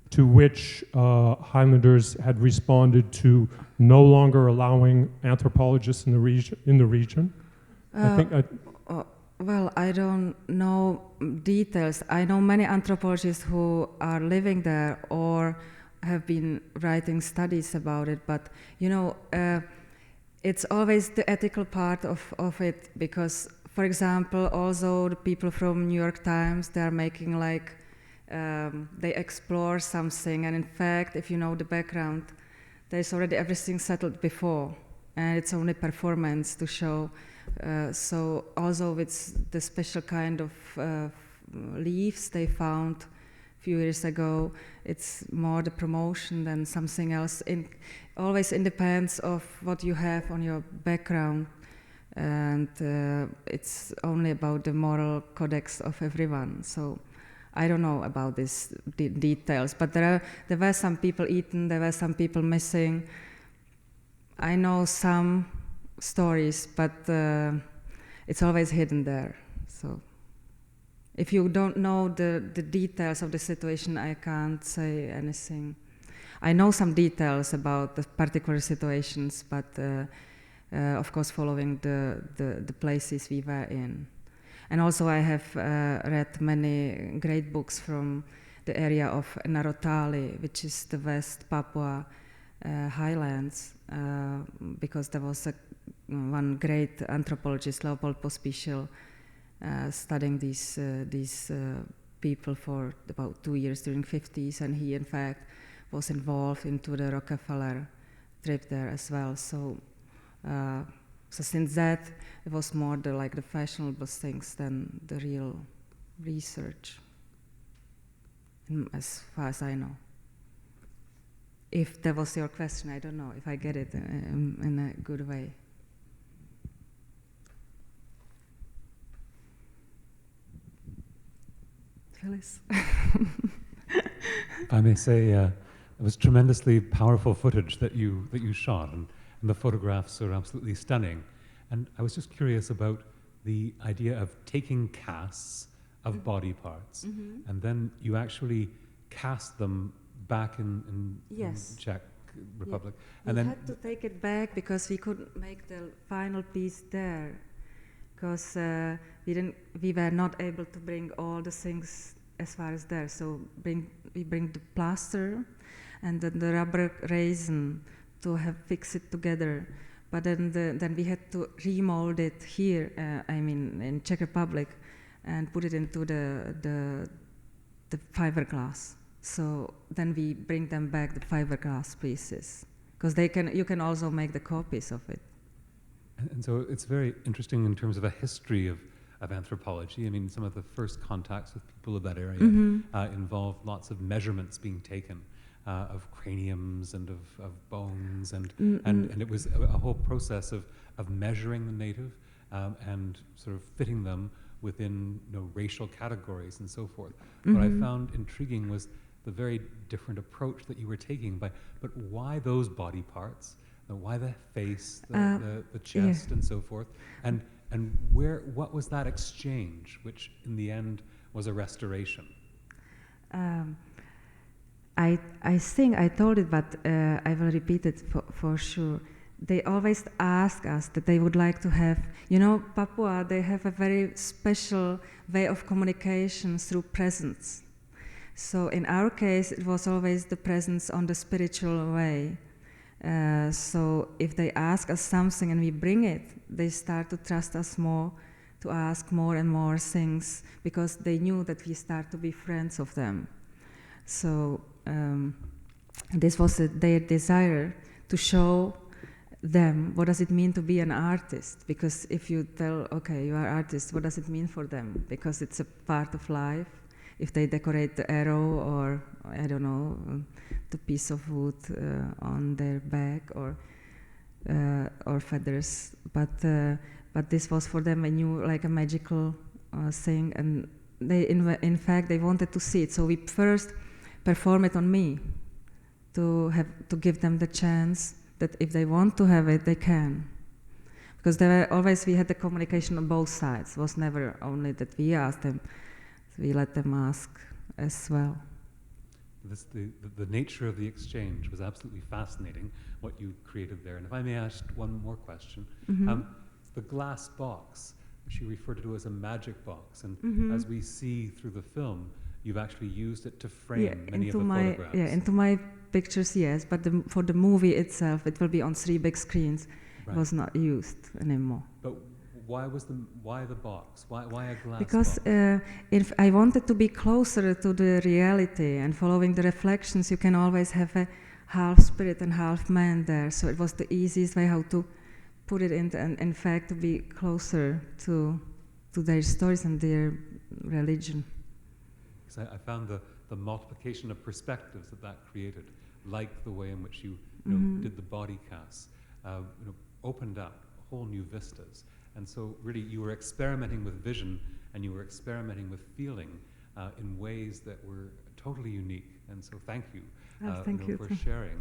to which Highlanders had responded to no longer allowing anthropologists in the region. Well, I don't know details. I know many anthropologists who are living there or have been writing studies about it, but it's always the ethical part of it, because, for example, also the people from New York Times, they're making like, they explore something, and in fact, if you know the background, there's already everything settled before, and it's only performance to show. So also with the special kind of leaves they found a few years ago, it's more the promotion than something else. Always depends of what you have on your background, and it's only about the moral codex of everyone. So I don't know about these details, but there were some people eaten, there were some people missing. I know some stories, but it's always hidden there. So if you don't know the details of the situation, I can't say anything. I know some details about the particular situations, but of course following the places we were in. And also I have read many great books from the area of Narotali, which is the West Papua highlands, because there was one great anthropologist, Leopold Pospišil, studying these people for about 2 years during 50s, and he in fact was involved into the Rockefeller trip there as well. So since that, it was more the fashionable things than the real research, as far as I know. If that was your question, I don't know if I get it in a good way. Phyllis. If I may say, it was tremendously powerful footage that you shot, and the photographs are absolutely stunning. And I was just curious about the idea of taking casts of body parts, and then you actually cast them back in Yes. Czech Republic. We And then had to take it back because we couldn't make the final piece there, because we were not able to bring all the things as far as there. So we bring the plaster and then the rubber resin to have fix it together. But then we had to remold it here, in Czech Republic, and put it into the fiberglass. So then we bring them back, the fiberglass pieces, because you can also make the copies of it. And so it's very interesting in terms of a history of anthropology. I mean, some of the first contacts with people of that area involved lots of measurements being taken of craniums and of bones, and it was a whole process of measuring the native and sort of fitting them within racial categories and so forth. What I found intriguing was the very different approach that you were taking. But why those body parts? Why the face, the chest, and so forth? And what was that exchange, which in the end was a restoration? I think I told it, but I will repeat it for sure. They always ask us that they would like to have, Papua, they have a very special way of communication through presence. So in our case, it was always the presence on the spiritual way. So if they ask us something and we bring it, they start to trust us more, to ask more and more things, because they knew that we start to be friends of them. So this was their desire to show them what does it mean to be an artist. Because if you tell, okay, you are an artist, what does it mean for them? Because it's a part of life. If they decorate the arrow or, I don't know, the piece of wood on their back or feathers. But this was for them a new, like a magical thing. And they, in fact, they wanted to see it. So we first perform it on me to give them the chance that if they want to have it, they can. Because we had the communication on both sides. It was never only that we asked them, we let them ask as well. The nature of the exchange was absolutely fascinating, what you created there. And if I may ask one more question. The glass box, which you referred to as a magic box, and as we see through the film, you've actually used it to frame many of the photographs. Yeah, into my pictures, yes, but for the movie itself, it will be on 3 big screens. Right. It was not used anymore. But why the box? Why a glass because, box? If I wanted to be closer to the reality and following the reflections, you can always have a half spirit and half man there. So it was the easiest way how to put it in fact, to be closer to their stories and their religion. Because I found the multiplication of perspectives that created, like the way in which you did the body casts, opened up whole new vistas. And so really you were experimenting with vision and you were experimenting with feeling in ways that were totally unique. And so thank you, for sharing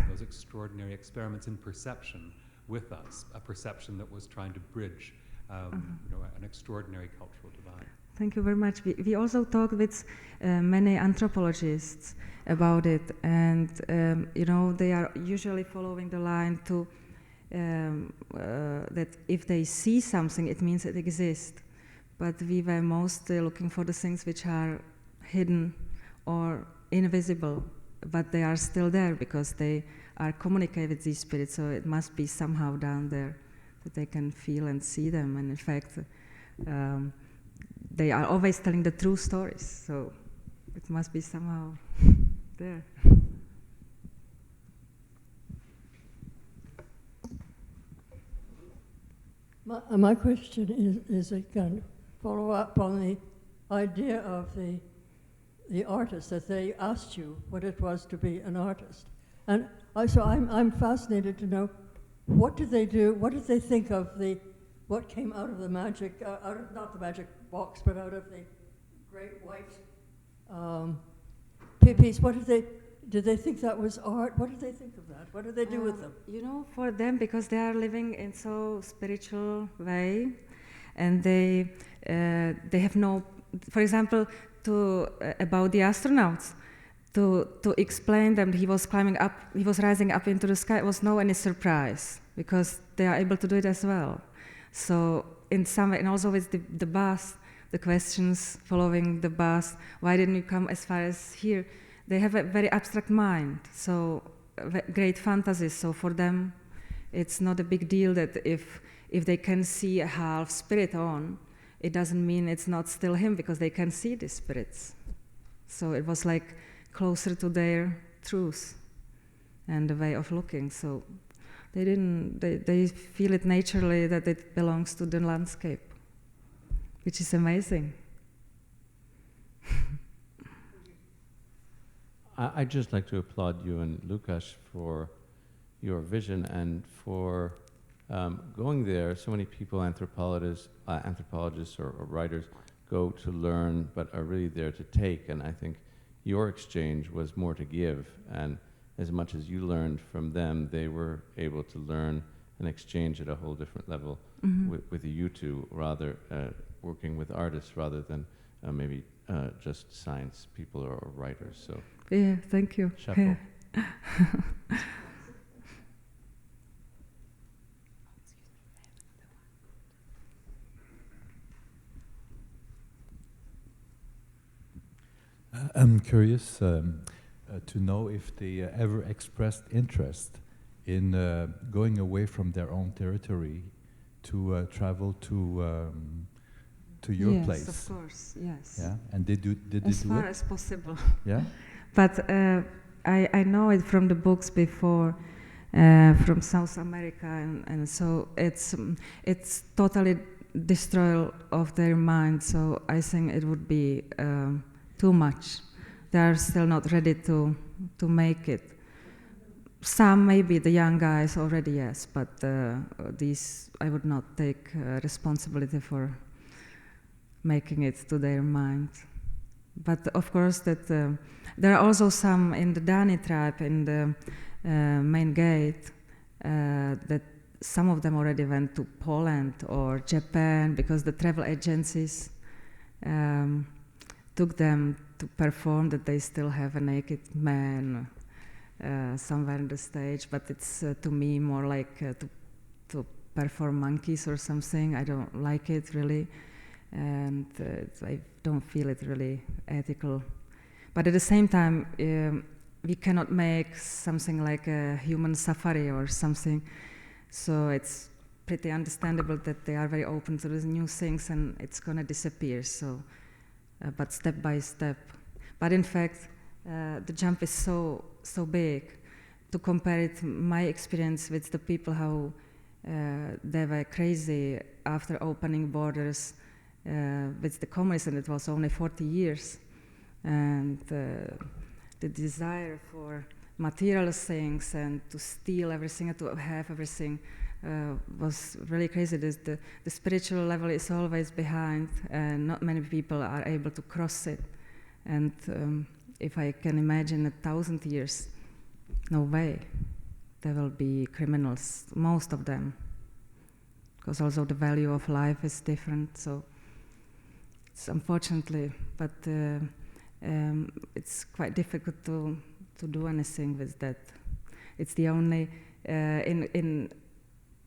those extraordinary experiments in perception with us, a perception that was trying to bridge an extraordinary cultural divide. Thank you very much. We also talked with many anthropologists about it, and they are usually following the line to that if they see something, it means it exists. But we were mostly looking for the things which are hidden or invisible, but they are still there because they are communicating with these spirits. So it must be somehow down there that they can feel and see them. And in fact, they are always telling the true stories. So it must be somehow there. My question is a kind of follow up on the idea of the artist, that they asked you what it was to be an artist. And so I'm fascinated to know, what did they do, what did they think of what came out of the magic, not the magic box, but out of the great white Pipis, did they think that was art? What did they think of that? What did they do with them? You know, for them, because they are living in so spiritual way, and they have no, for example, about the astronauts, to explain them he was climbing up, he was rising up into the sky, it was no any surprise, because they are able to do it as well. So in some way, and also with the bus, the questions following the bus, why didn't you come as far as here? They have a very abstract mind, so great fantasies. So for them, it's not a big deal that if they can see a half spirit on, it doesn't mean it's not still him, because they can see the spirits. So it was like closer to their truth and the way of looking. So they feel it naturally that it belongs to the landscape, which is amazing. I'd just like to applaud you and Lukasz for your vision and for going there. So many people, anthropologists or writers, go to learn, but are really there to take. And I think your exchange was more to give. And as much as you learned from them, they were able to learn and exchange at a whole different level with you two, rather working with artists rather than maybe just science people or writers. So. Yeah, thank you. Chapeau. Yeah. I'm curious to know if they ever expressed interest in going away from their own territory to travel to your place. Yes, of course. Yes. Yeah, and did they do it? As far as possible. Yeah. But I know it from the books before, from South America, and so it's totally destroyal of their mind. So I think it would be too much. They are still not ready to make it. Some maybe the young guys already yes, but these I would not take responsibility for making it to their mind. But of course that there are also some in the Dani tribe in the main gate that some of them already went to Poland or Japan because the travel agencies took them to perform that they still have a naked man somewhere on the stage, but it's to me more like to perform monkeys or something. I don't like it really, and I don't feel it really ethical. But at the same time, we cannot make something like a human safari or something. So it's pretty understandable that they are very open to these new things, and it's gonna disappear. So, but step by step. But in fact, the jump is so big. To compare it, my experience with the people how they were crazy after opening borders with the communists, and it was only 40 years, and the desire for material things and to steal everything and to have everything was really crazy. The spiritual level is always behind, and not many people are able to cross it. And if I can imagine 1,000 years, no way. There will be criminals, most of them, because also the value of life is different. So it's unfortunately, but it's quite difficult to do anything with that. It's the only in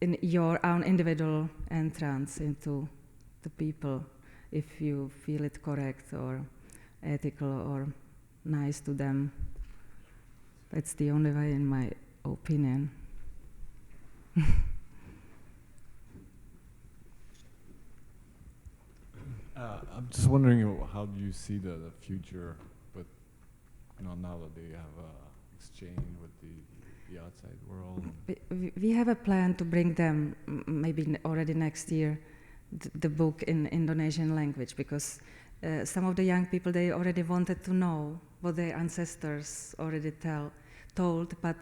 your own individual entrance into the people, if you feel it correct or ethical or nice to them. It's the only way, in my opinion. I'm just wondering, how do you see the future, but now that they have exchange with the outside world? We have a plan to bring them maybe already next year the book in Indonesian language, because some of the young people, they already wanted to know what their ancestors already told, but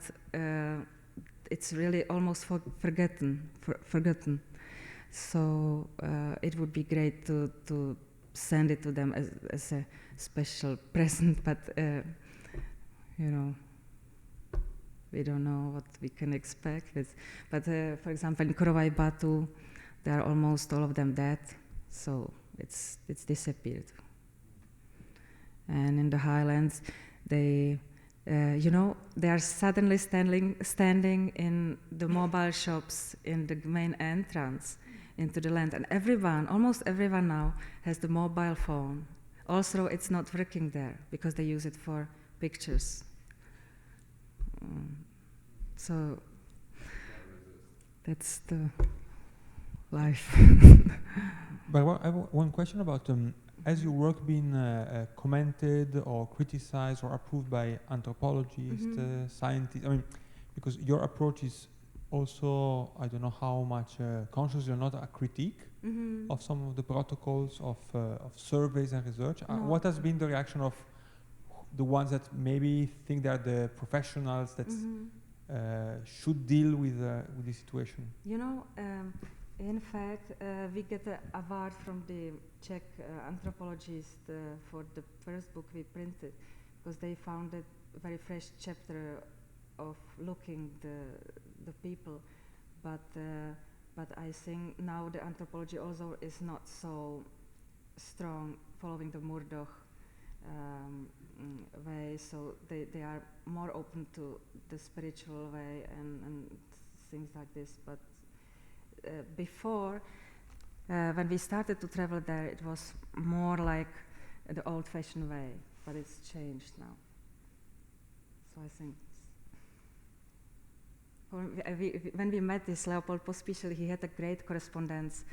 it's really almost forgotten. So it would be great to send it to them as a special present, but you know, we don't know what we can expect. But for example, in Korovai Batu, they are almost all of them dead, so it's disappeared. And in the highlands, they are suddenly standing in the mobile shops in the main entrance into the land, and almost everyone now has the mobile phone. Also, it's not working there because they use it for pictures. So that's the life. But I have one question about has your work been commented or criticized or approved by anthropologists, scientists? I mean, because your approach is also, I don't know how much conscious, you're not a critique of some of the protocols of surveys and research. No. What has been the reaction of the ones that maybe think they're the professionals that should deal with this situation? You know, in fact, we get an award from the Czech anthropologist for the first book we printed, because they found a very fresh chapter of looking the people, but I think now the anthropology also is not so strong following the Murdoch way, so they are more open to the spiritual way and things like this. But before, when we started to travel there, it was more like the old-fashioned way, but it's changed now. So I think when we met this Leopold Pospíšil, he had a great correspondence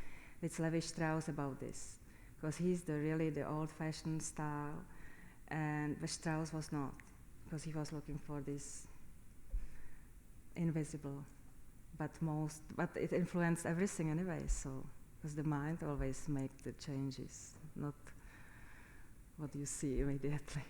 with Levi Strauss about this, because he's really the old-fashioned style, and Strauss was not, because he was looking for this invisible, but it influenced everything anyway. So, because the mind always makes the changes, not what you see immediately.